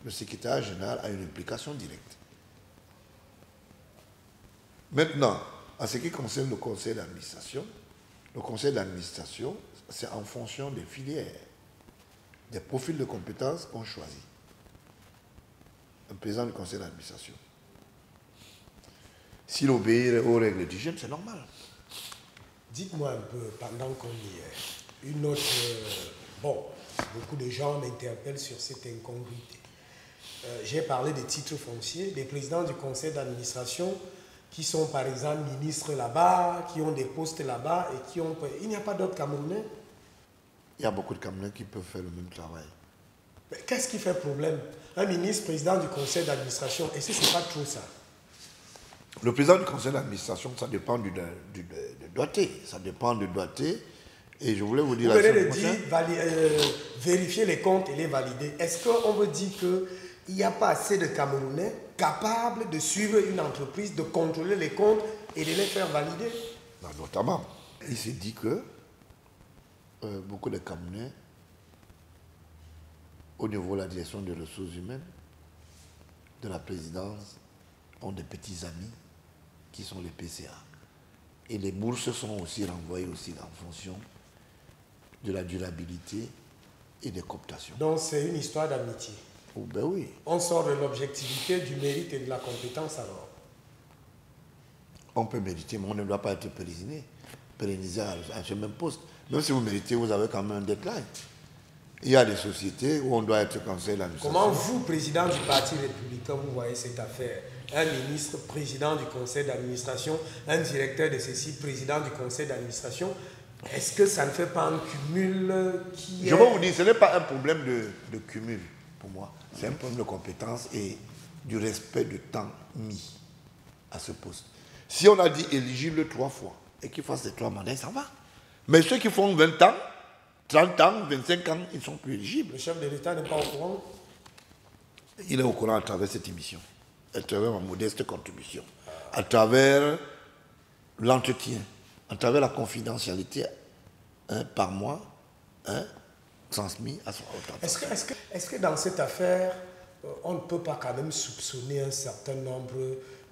Le secrétaire général a une implication directe. Maintenant, en ce qui concerne le conseil d'administration, c'est en fonction des filières, des profils de compétences qu'on choisit. Un président du conseil d'administration. S'il obéit aux règles d'hygiène, c'est normal.
Dites-moi un peu, pendant qu'on y est, une autre... bon, beaucoup de gens m'interpellent sur cette incongruité. J'ai parlé des titres fonciers, des présidents du conseil d'administration qui sont par exemple ministres là-bas, qui ont des postes là-bas et qui ont... Il n'y a pas d'autres Camerounais?
Il y a beaucoup de Camerounais qui peuvent faire le même travail.
Mais qu'est-ce qui fait problème? Un ministre, président du conseil d'administration, est-ce que ce n'est pas trop ça?
Le président du conseil d'administration, ça dépend du doigté. Ça dépend du doigté. Et je voulais vous dire...
Vous venez de dire vérifier les comptes et les valider. Est-ce qu'on veut dire qu'il n'y a pas assez de Camerounais capables de suivre une entreprise, de contrôler les comptes et de les faire valider?
Non, notamment, il s'est dit que beaucoup de Camerounais, au niveau de la direction des ressources humaines, de la présidence, ont des petits amis qui sont les PCA. Et les bourses sont aussi renvoyées aussi en fonction de la durabilité et des cooptations.
Donc c'est une histoire d'amitié.
Oh, ben oui.
On sort de l'objectivité, du mérite et de la compétence alors.
On peut mériter, mais on ne doit pas être pérennisé à ce même poste. Même si vous méritez, vous avez quand même un deadline. Il y a des sociétés où on doit être conseiller d'administration.
Comment vous, président du Parti républicain, vous voyez cette affaire? Un ministre, président du conseil d'administration, un directeur de ceci, président du conseil d'administration. Est-ce que ça ne fait pas un cumul qui est...
Je vais vous dire, ce n'est pas un problème de cumul pour moi. C'est un problème de compétence et du respect de temps mis à ce poste. Si on a dit éligible 3 fois et qu'ils fassent les 3 mandats, ça va. Mais ceux qui font 20 ans, 30 ans, 25 ans, ils ne sont plus éligibles.
Le chef de l'État n'est pas au courant?
Il est au courant à travers cette émission, à travers ma modeste contribution, à travers l'entretien, à travers la confidentialité par mois transmis à son autorité.
Est-ce que dans cette affaire, on ne peut pas quand même soupçonner un certain nombre,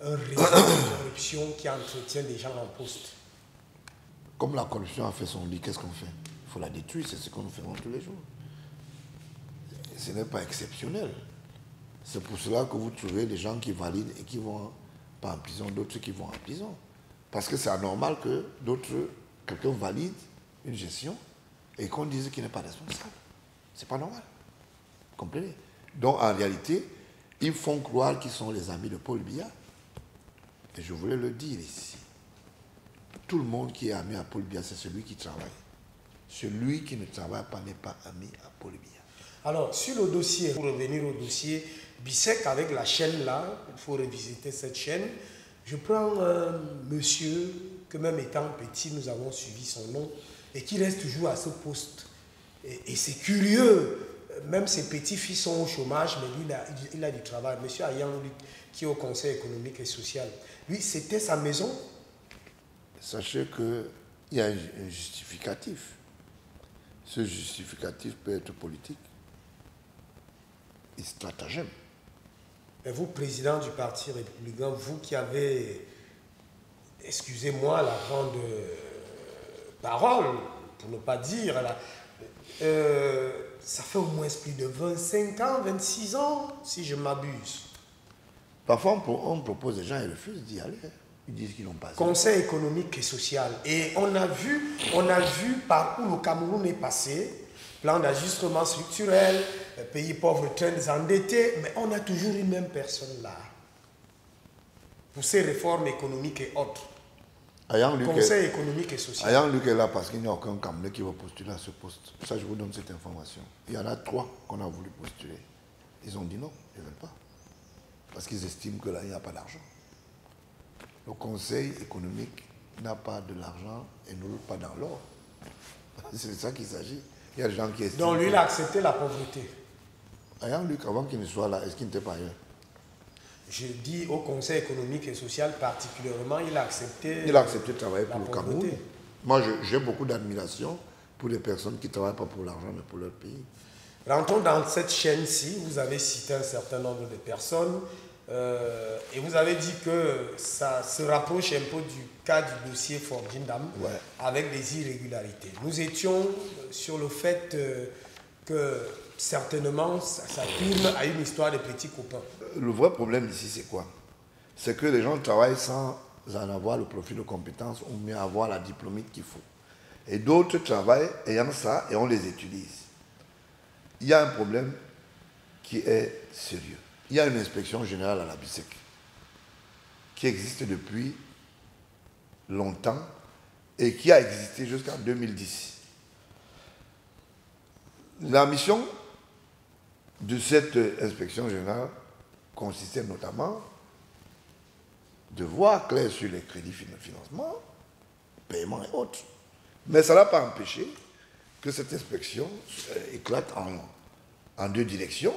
un réseau de corruption qui entretient des gens en poste?
Comme la corruption a fait son lit, qu'est-ce qu'on fait? Il faut la détruire, c'est ce que nous faisons tous les jours. Ce n'est pas exceptionnel. C'est pour cela que vous trouvez des gens qui valident et qui vont pas en prison, d'autres qui vont en prison. Parce que c'est anormal que quelqu'un valide une gestion et qu'on dise qu'il n'est pas responsable. C'est pas normal. Vous comprenez? Donc en réalité, ils font croire qu'ils sont les amis de Paul Biya. Et je voulais le dire ici. Tout le monde qui est ami à Paul Biya, c'est celui qui travaille. Celui qui ne travaille pas n'est pas ami à Paul Biya.
Alors, sur le dossier, pour revenir au dossier, Bissek avec la chaîne là, il faut revisiter cette chaîne. Je prends un monsieur que même étant petit, nous avons suivi son nom et qui reste toujours à ce poste. Et c'est curieux, même ses petits-fils sont au chômage, mais lui, il a du travail. Monsieur Ayang, lui, qui est au Conseil économique et social, lui, c'était sa maison.
Sachez qu'il y a un justificatif. Ce justificatif peut être politique et stratagème.
Et vous, président du Parti républicain, vous qui avez, excusez-moi la grande parole, pour ne pas dire, ça fait au moins plus de 25 ans, 26 ans, si je m'abuse.
Parfois, on propose des gens et refusent d'y aller. Ils disent qu'ils n'ont pas.
Conseil économique et social. Et on a vu par où le Cameroun est passé, plan d'ajustement structurel, pays pauvres très endettés, mais on a toujours une même personne là. Pour ces réformes économiques et autres. Conseil économique et social.
Ayang Luc est là parce qu'il n'y a aucun Camerounais qui va postuler à ce poste. Ça, je vous donne cette information. Il y en a 3 qu'on a voulu postuler. Ils ont dit non, ils ne veulent pas. Parce qu'ils estiment que là, il n'y a pas d'argent. Le Conseil économique n'a pas de l'argent et ne roule pas dans l'or. C'est de ça qu'il s'agit. Il y a des gens qui estiment.
Donc lui, il a accepté la pauvreté.
Ayang Luc, avant qu'il ne soit là, est-ce qu'il n'était pas ailleurs?
Je dis au Conseil économique et social particulièrement, il a accepté.
Il a accepté de travailler pour le
pauvreté.
Cameroun. Moi, j'ai beaucoup d'admiration pour les personnes qui ne travaillent pas pour l'argent, mais pour leur pays.
Rentrons dans cette chaîne-ci, vous avez cité un certain nombre de personnes et vous avez dit que ça se rapproche un peu du cas du dossier Fort Jindam avec des irrégularités. Nous étions sur le fait que certainement ça tourne à une histoire de petits copains.
Le vrai problème ici, c'est quoi? C'est que les gens travaillent sans en avoir le profil de compétence ou mieux avoir la diplômite qu'il faut. Et d'autres travaillent ayant ça et on les utilise. Il y a un problème qui est sérieux. Il y a une inspection générale à la BISEC qui existe depuis longtemps et qui a existé jusqu'en 2010. La mission de cette inspection générale consistait notamment de voir clair sur les crédits de financement, paiement et autres. Mais ça n'a pas empêché que cette inspection éclate en 2 directions,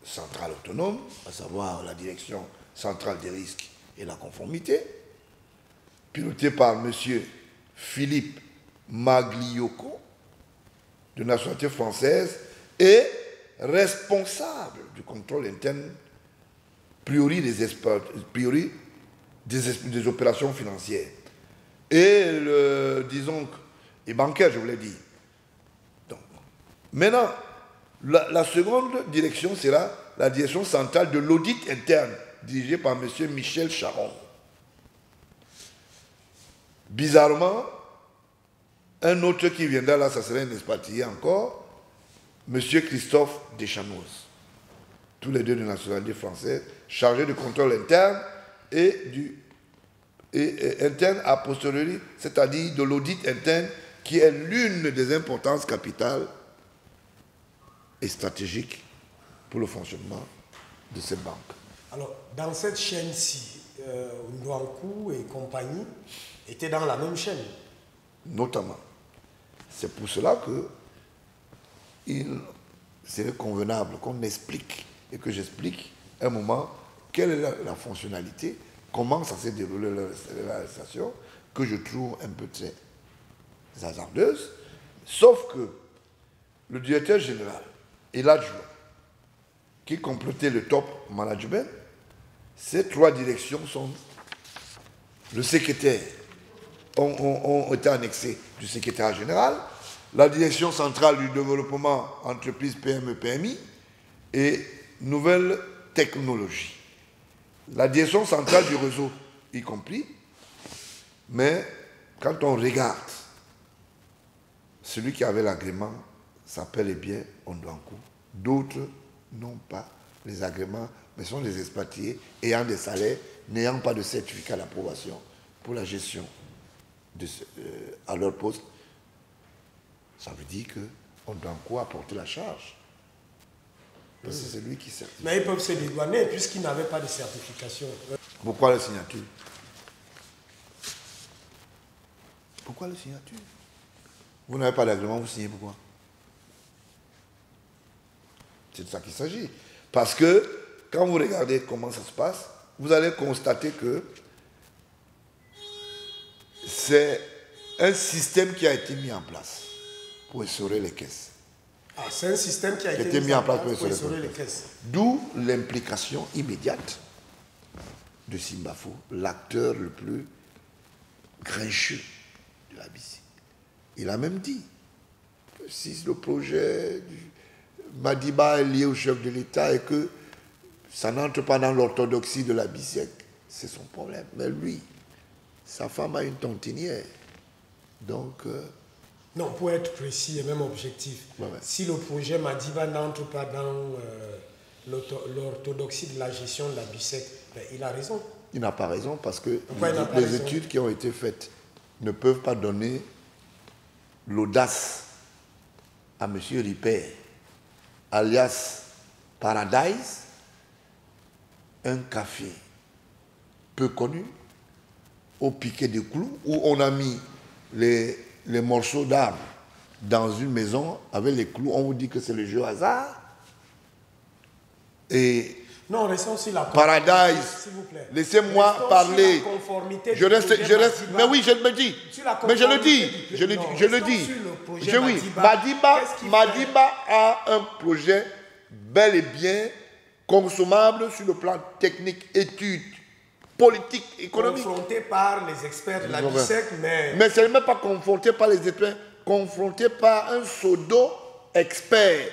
centrale autonome, à savoir la direction centrale des risques et la conformité, pilotée par M. Philippe Magliocco, de nationalité française, et responsable du contrôle interne priori des opérations financières. Et disons, et bancaire, je voulais dire. Donc, maintenant, la seconde direction sera la direction centrale de l'audit interne, dirigée par M. Michel Charon. Bizarrement, un autre qui viendra là, ça serait un expatrié encore, M. Christophe Deschanoz. Tous les deux de nationalité française, chargés du contrôle interne et interne a posteriori, c'est-à-dire de l'audit interne, qui est l'une des importances capitales et stratégiques pour le fonctionnement de cette banque.
Alors, dans cette chaîne-ci, Ndouankou et compagnie étaient dans la même chaîne.
Notamment. C'est pour cela que il serait convenable qu'on explique et que j'explique un moment quelle est la fonctionnalité, comment ça s'est déroulé la station, que je trouve un peu très hasardeuse, sauf que le directeur général et l'adjoint qui complétait le top management, ces 3 directions sont le secrétaire, ont été annexés du secrétaire général, la direction centrale du développement entreprise PME-PMI et nouvelles technologies. La direction centrale du réseau y compris, mais quand on regarde, celui qui avait l'agrément s'appelle bien Ondouankou. D'autres n'ont pas les agréments, mais sont des expatriés ayant des salaires n'ayant pas de certificat d'approbation pour la gestion à leur poste, ça veut dire qu'on doit quoi apporter la charge. Parce que c'est lui qui certifie.
Mais ils peuvent se dédouaner puisqu'ils n'avaient pas de certification.
Pourquoi la signature? Pourquoi la signature? Vous n'avez pas d'agrément, vous signez pourquoi? C'est de ça qu'il s'agit. Parce que, quand vous regardez comment ça se passe, vous allez constater que c'est un système qui a été mis en place pour essorer les caisses.
Ah, c'est un système qui a été mis en place pour essorer les caisses.
D'où l'implication immédiate de Simbafo, l'acteur le plus grincheux de la BICIC. Il a même dit que si le projet du Madiba est lié au chef de l'État et que ça n'entre pas dans l'orthodoxie de la BICIC, c'est son problème. Mais lui, sa femme a une tontinière. Donc...
non, pour être précis et même objectif, si le projet Madiba n'entre pas dans l'orthodoxie de la gestion de la BICIC, ben, il a raison.
Il n'a pas raison parce que les études qui ont été faites ne peuvent pas donner l'audace à M. Ripper, alias Paradise, un café peu connu, au piquet de clous, où on a mis les morceaux d'arbres dans une maison avec les clous. On vous dit que c'est le jeu hasard. Et
non, restons sur la
Paradise,
s'il vous plaît.
Laissez-moi parler.
Je reste,
mais oui, je me dis. Mais je le dis. Je le dis. Oui, Madiba a un projet bel et bien consommable sur le plan technique, études, politique, économique.
Confronté par les experts de la BICIC,
mais ce n'est même pas confronté par les experts, confronté par un pseudo-expert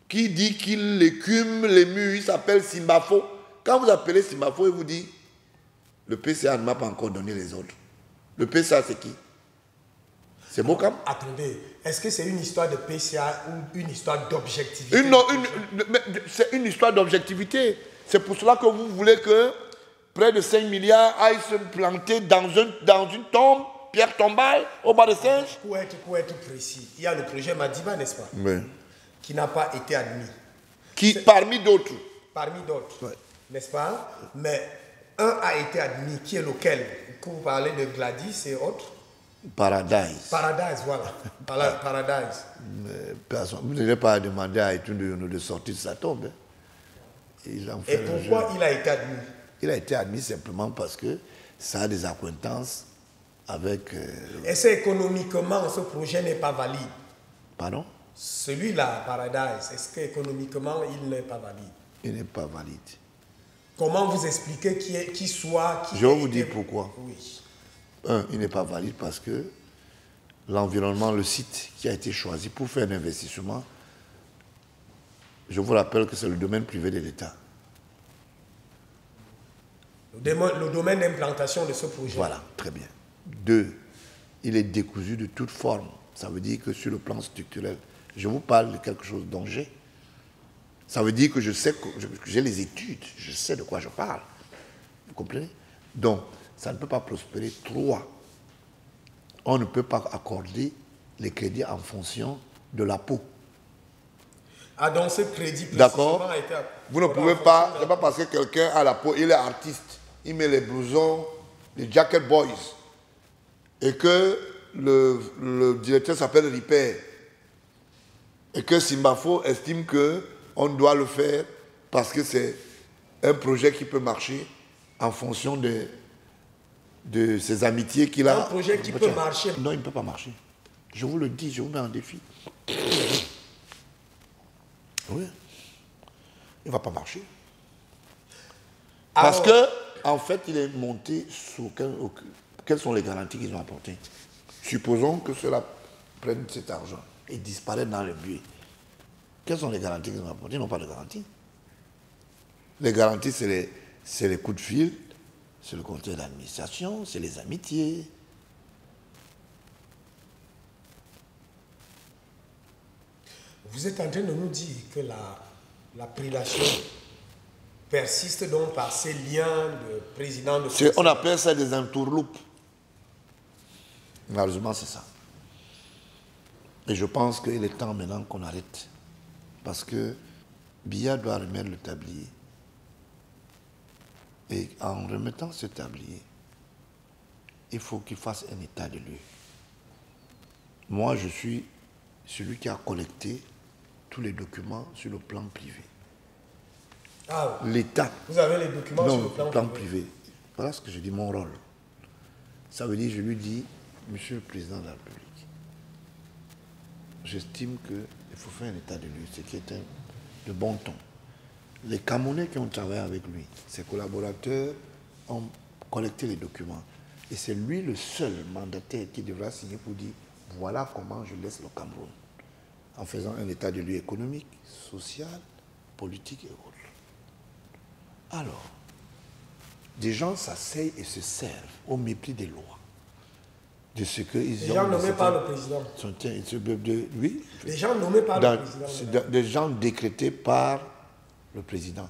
qui dit qu'il écume les murs, il s'appelle Simbafo. Quand vous appelez Simbafo, il vous dit, le PCA ne m'a pas encore donné les autres. Le PCA, c'est qui? C'est Bokam?
Attendez, est-ce que c'est une histoire de PCA ou une histoire d'objectivité?
C'est une histoire d'objectivité. C'est pour cela que vous voulez que près de 5 milliards aillent se planter dans une tombe, pierre tombale, au bas de singe.
Pour être précis, il y a le projet Madiba, n'est-ce pas?
Oui.
Qui n'a pas été admis.
Parmi d'autres.
Parmi d'autres,
oui.
N'est-ce pas? Mais un a été admis, qui est lequel? Quand vous parlez de Gladys et autres?
Paradise.
Paradise, voilà. Paradise.
Vous n'avez pas demandé à Etunde de sortir de sa tombe.
Et pourquoi il a été admis?
Il a été admis simplement parce que ça a des accointances avec...
Est-ce qu'économiquement, ce projet n'est pas valide?
Pardon?
Celui-là, Paradise, est-ce qu'économiquement, il n'est pas valide?
Il n'est pas valide.
Comment vous expliquez qu'il soit...
Je vais vous dire pourquoi.
Oui.
Il n'est pas valide parce que l'environnement, le site qui a été choisi pour faire un investissement, je vous rappelle que c'est le domaine privé de l'État.
Le domaine d'implantation de ce projet.
Voilà, très bien. 2, il est décousu de toute forme. Ça veut dire que sur le plan structurel, je vous parle de quelque chose d'Angers. Ça veut dire que je sais que j'ai les études, je sais de quoi je parle. Vous comprenez? Donc, ça ne peut pas prospérer. 3, on ne peut pas accorder les crédits en fonction de la peau.
Ah, donc ce crédit
d'accord. Vous ne pouvez pas, c'est pas parce que quelqu'un a la peau, il est artiste, il met les blousons, les jacket boys, et que le directeur s'appelle Ripper, et que Simbafo estime qu'on doit le faire parce que c'est un projet qui peut marcher en fonction de ses amitiés qu'il a.
Un projet qui peut marcher.
Non, il ne peut pas marcher. Je vous le dis, je vous mets en défi. Oui. Il ne va pas marcher. Parce que, en fait, il est monté sur... Quelles sont les garanties qu'ils ont apportées? Supposons que cela prenne cet argent et disparaisse dans le buée. Quelles sont les garanties qu'ils ont apportées? Ils n'ont pas de garantie. Les garanties, c'est les coups de fil, c'est le conseil d'administration, c'est les amitiés.
Vous êtes en train de nous dire que la prédation persiste donc par ces liens de président de...
On appelle ça des entourloupes. Malheureusement, c'est ça. Et je pense qu'il est temps maintenant qu'on arrête. Parce que Biya doit remettre le tablier. Et en remettant ce tablier, il faut qu'il fasse un état de lieu. Moi, je suis celui qui a collecté tous les documents sur le plan privé.
Ah,
l'État.
Vous avez les documents sur le plan
privé. Voilà ce que je dis, mon rôle. Ça veut dire, je lui dis, Monsieur le Président de la République, j'estime qu'il faut faire un état de lieu, ce qui est de bon ton. Les Camerounais qui ont travaillé avec lui, ses collaborateurs, ont collecté les documents. Et c'est lui le seul mandataire qui devra signer pour dire, voilà comment je laisse le Cameroun, en faisant un état de lieu économique, social, politique et autres. Alors, des gens s'asseyent et se servent au mépris des lois. De ce qu'ils ont...
Des gens nommés par le président.
Oui.
Des gens nommés par le président.
Des gens décrétés par le président.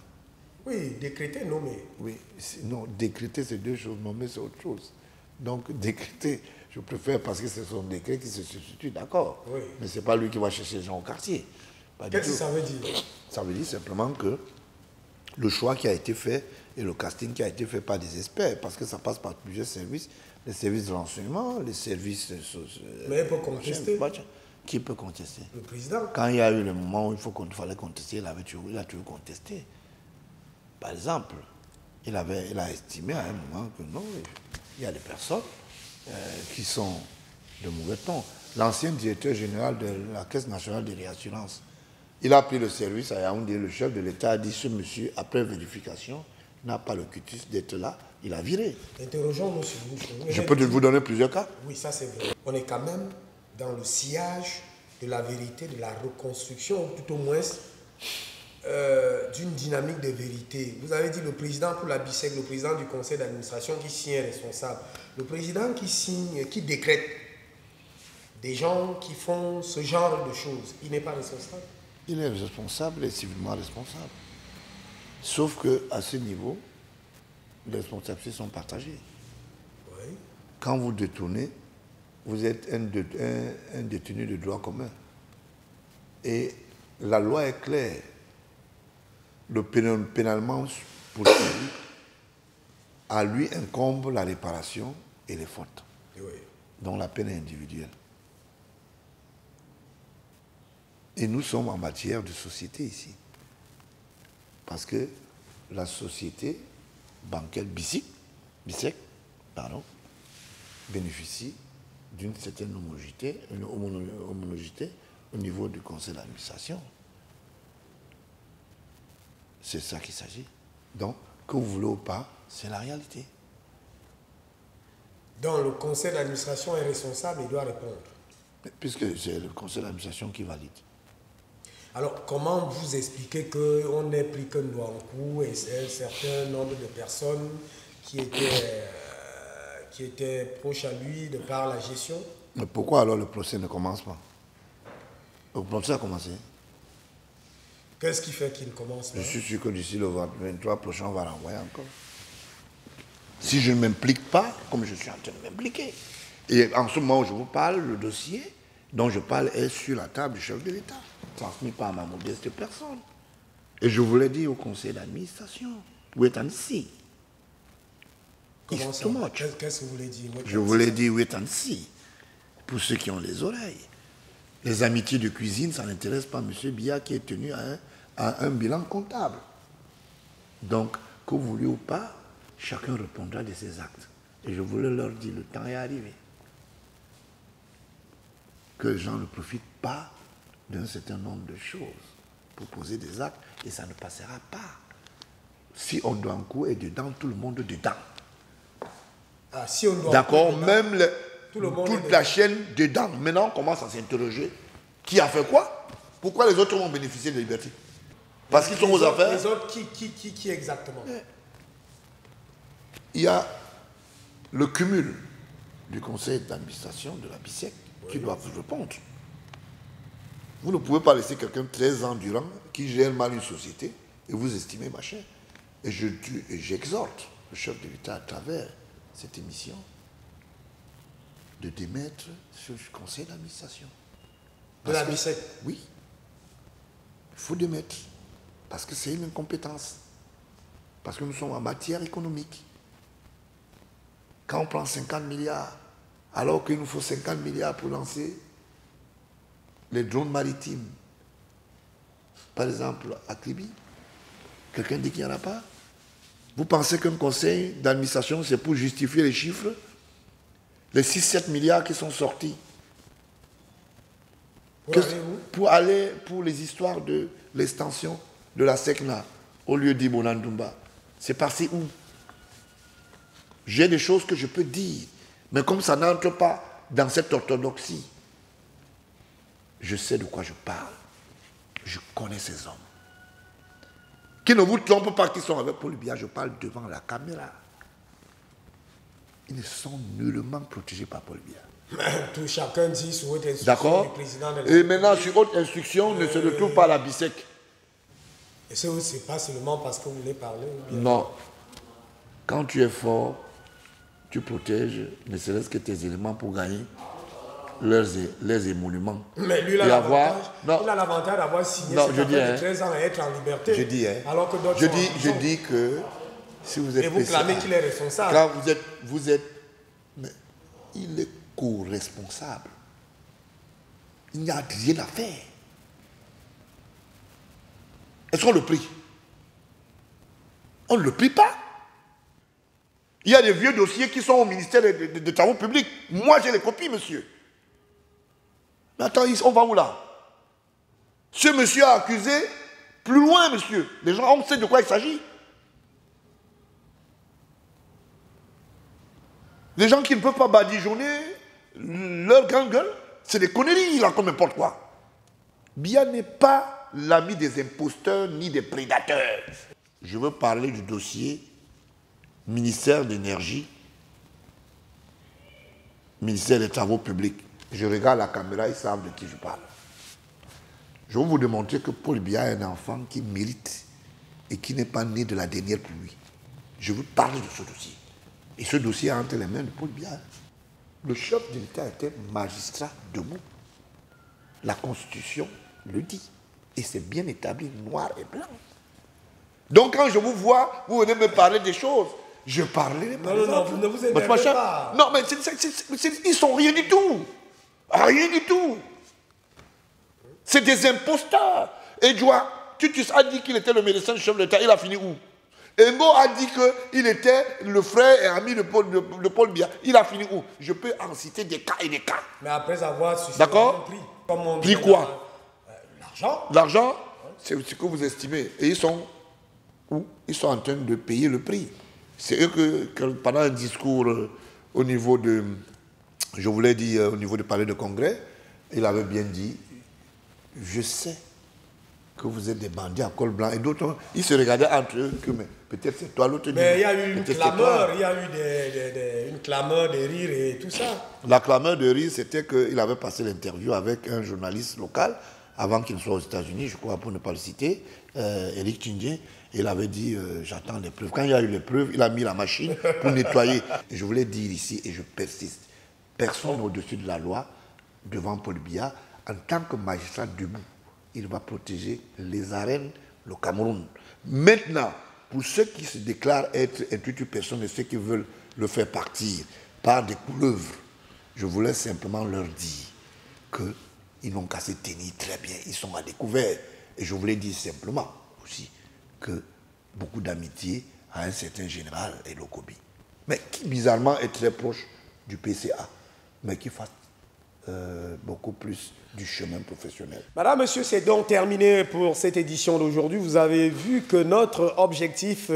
Oui, décrétés, nommés.
Oui, non, décréter c'est deux choses, nommer c'est autre chose. Donc décréter, je préfère parce que c'est son décret qui se substitue, d'accord. Oui. Mais ce n'est pas lui qui va chercher les gens au quartier.
Qu'est-ce que ça veut dire?
Ça veut dire simplement que le choix qui a été fait et le casting qui a été fait par des experts, parce que ça passe par plusieurs services, les services de renseignement, les services...
Mais il peut contester.
Qui peut contester?
Le président.
Quand il y a eu le moment où il fallait contester, il a toujours contesté. Par exemple, il a estimé à un moment que non, il y a des personnes qui sont de mauvais ton. L'ancien directeur général de la Caisse nationale de réassurance, il a pris le service à Yaoundé, le chef de l'État a dit, ce monsieur, après vérification, n'a pas le cutus d'être là, il a viré.
Interrogeons-nous sur vous.
Je peux vous donner plusieurs cas?
Oui, ça c'est vrai. On est quand même dans le sillage de la vérité, de la reconstruction, ou tout au moins d'une dynamique de vérité. Vous avez dit le président pour la BICEC, le président du conseil d'administration qui signe est responsable. Le président qui signe, qui décrète des gens qui font ce genre de choses, il n'est pas responsable?
Il est responsable et civilement responsable. Sauf qu'à ce niveau, les responsabilités sont partagées.
Oui.
Quand vous détournez, vous êtes un détenu de droit commun. Et la loi est claire. Le pénalement poursuivi, à lui incombe la réparation et les fautes.
Oui.
Donc la peine est individuelle. Et nous sommes en matière de société ici. Parce que la société bancaire BICEC, bénéficie d'une certaine homogénéité au niveau du conseil d'administration. C'est ça qu'il s'agit. Donc, que vous voulez ou pas, c'est la réalité.
Donc le conseil d'administration est responsable et doit répondre.
Puisque c'est le conseil d'administration qui valide.
Alors, comment vous expliquez qu'on n'ait pris qu'un doigt en coup et un certain nombre de personnes qui étaient proches à lui de par la gestion?
Mais pourquoi alors le procès ne commence pas? Le procès a commencé.
Qu'est-ce qui fait qu'il ne commence pas?
Je suis sûr que d'ici le 23 prochain, on va renvoyer encore. Si je ne m'implique pas, comme je suis en train de m'impliquer. Et en ce moment où je vous parle, le dossier dont je parle est sur la table du chef de l'État, transmis par ma modeste personne. Et je vous l'ai dit au conseil d'administration, wait and see.
Comment ça? Qu'est-ce que vous voulez dire?
Je vous l'ai dit wait and see, pour ceux qui ont les oreilles. Les amitiés de cuisine, ça n'intéresse pas M. Biya qui est tenu à un bilan comptable. Donc, que vous voulez ou pas, chacun répondra de ses actes. Et je voulais leur dire, le temps est arrivé. Que les gens ne profitent pas d'un certain nombre de choses pour poser des actes et ça ne passera pas. Si on doit en coup est dedans, tout le monde dedans.
Ah, si on doit
d'accord, même toute la chaîne dedans. Maintenant, on commence à s'interroger. Qui a fait quoi? Pourquoi les autres ont bénéficié de liberté? Parce qu'ils sont aux affaires.
Les autres, qui exactement?
Il y a le cumul du conseil d'administration de la BICEC qui doit vous répondre. Vous ne pouvez pas laisser quelqu'un 13 ans durant qui gère mal une société et vous estimez machin. Et j'exhorte le chef de l'État à travers cette émission de démettre ce conseil d'administration.
De la BICEC?
Oui. Il faut démettre. Parce que c'est une incompétence. Parce que nous sommes en matière économique. Quand on prend 50 milliards, alors qu'il nous faut 50 milliards pour lancer les drones maritimes, par exemple à Kribi, quelqu'un dit qu'il n'y en a pas. Vous pensez qu'un conseil d'administration, c'est pour justifier les chiffres? Les 6-7 milliards qui sont sortis. Pour aller pour les histoires de l'extension de la SECNA au lieu d'Ibonandoumba. C'est passé où? J'ai des choses que je peux dire, mais comme ça n'entre pas dans cette orthodoxie, je sais de quoi je parle. Je connais ces hommes. Qui ne vous trompent pas qu'ils sont avec Paul Biya, je parle devant la caméra. Ils ne sont nullement protégés par Paul Biya.
Tout chacun dit sur haute instruction.
D'accord.
Du président de la
Et maintenant, sur haute instruction, ne se retrouve pas à la BICEC.
Et ce n'est pas seulement parce que vous voulez parler ou bien...
Non. Quand tu es fort, tu protèges ne serait-ce que tes éléments pour gagner leurs émoluments.
Mais lui, il a l'avantage d'avoir signé cette affaire de 13 ans et être en liberté.
Je dis,
alors que d'autres
je dis que si vous êtes
et vous clamez qu'il est responsable.
Quand vous êtes mais il est co-responsable. Il n'y a rien à faire. Est-ce qu'on le prie? On ne le prie pas. Il y a des vieux dossiers qui sont au ministère des Travaux publics. Moi, j'ai les copies, monsieur. Mais attends, on va où là? Ce monsieur a accusé plus loin, monsieur. Les gens, on sait de quoi il s'agit. Les gens qui ne peuvent pas badigeonner leur grande gueule, c'est des conneries, là, comme n'importe quoi. Biya n'est pas l'ami des imposteurs ni des prédateurs. Je veux parler du dossier ministère de l'Énergie, ministère des Travaux publics. Je regarde la caméra, ils savent de qui je parle. Je vais vous démontrer que Paul Biya est un enfant qui mérite et qui n'est pas né de la dernière pluie. Je veux parler de ce dossier. Et ce dossier est entre les mains de Paul Biya. Le chef de l'État était magistrat debout. La Constitution le dit. Et c'est bien établi, noir et blanc. Donc quand je vous vois, vous venez me parler des choses. Je parlais par exemple.
Non, vous ne vous énervez pas.
Non, mais ils sont rien du tout. Rien du tout. C'est des imposteurs. Et Tutus a dit qu'il était le médecin du chef de l'État. Il a fini où? Engo a dit qu'il était le frère et ami de Paul Biya. Il a fini où? Je peux en citer des cas et des cas.
Mais après avoir suscité
d'accord? Pris quoi?
L'argent.
L'argent, c'est ce que vous estimez. Et ils sont où? Ils sont en train de payer le prix. C'est eux que pendant un discours au niveau de, je voulais dire, au niveau du palais de congrès, il avait bien dit, je sais que vous êtes des bandits à col blanc. Et d'autres, ils se regardaient entre eux, que peut-être c'est toi, l'autre.
Mais il y a eu une clameur, il y a eu une clameur de rire et tout ça.
La clameur de rire, c'était qu'il avait passé l'interview avec un journaliste local, avant qu'il ne soit aux États-Unis, je crois, pour ne pas le citer, Eric Tindje. Il avait dit, j'attends les preuves. Quand il y a eu les preuves, il a mis la machine pour nettoyer. Et je voulais dire ici, et je persiste, personne au-dessus de la loi, devant Paul Biya, en tant que magistrat debout, il va protéger les arènes, le Cameroun. Maintenant, pour ceux qui se déclarent être intuitus personnes et ceux qui veulent le faire partir par des couleuvres, je voulais simplement leur dire qu'ils n'ont qu'à se tenir très bien, ils sont à découvert. Et je voulais dire simplement aussi que beaucoup d'amitié à un certain général Elokobi, mais qui bizarrement est très proche du PCA, mais qui fasse beaucoup plus du chemin professionnel.
Madame, monsieur, c'est donc terminé pour cette édition d'aujourd'hui. Vous avez vu que notre objectif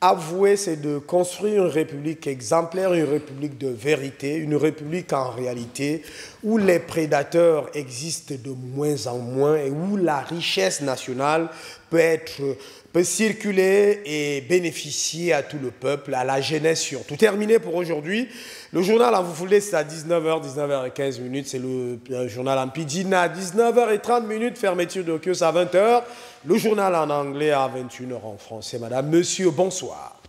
Avouer, c'est de construire une république exemplaire, une république de vérité, une république en réalité où les prédateurs existent de moins en moins et où la richesse nationale peut circuler et bénéficier à tout le peuple, à la jeunesse surtout. Terminé pour aujourd'hui. Le journal en vous foulez, c'est à 19h, 19h15, c'est le journal en pidgin à 19h30, fermeture de kiosque à 20h. Le journal en anglais à 21h en français. Madame, monsieur, bonsoir.